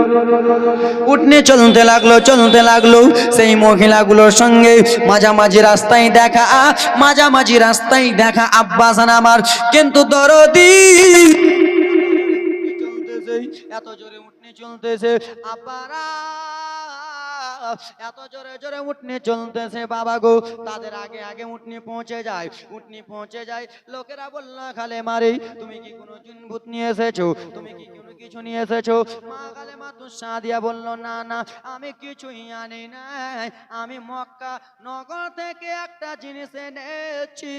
S1: উটনি চলতে লাগলো সেই মহিলাগুলোর সঙ্গে মাঝামাঝি রাস্তায় দেখা আব্বাসান আমার কিন্তু দরদি এত জোরে উঠনি চলতেছে আপারা এত জোরে জোরে উঠনি চলতেছে বাবা গো তাদের আগে উঠনি পৌঁছে যায় লোকেরা বলল খালে মারি তুমি কি কোনো জিনভূত নিয়ে এসেছো তুমি কি কোনো কিছু নিয়ে এসেছো মা কালেমা তো সাদিয়া বলল না না আমি কিছুই আনি নাই আমি মক্কা নগর থেকে একটা জিনিস এনেছি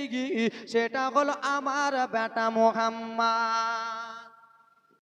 S1: সেটা হলো আমার বেটা মুহাম্মদ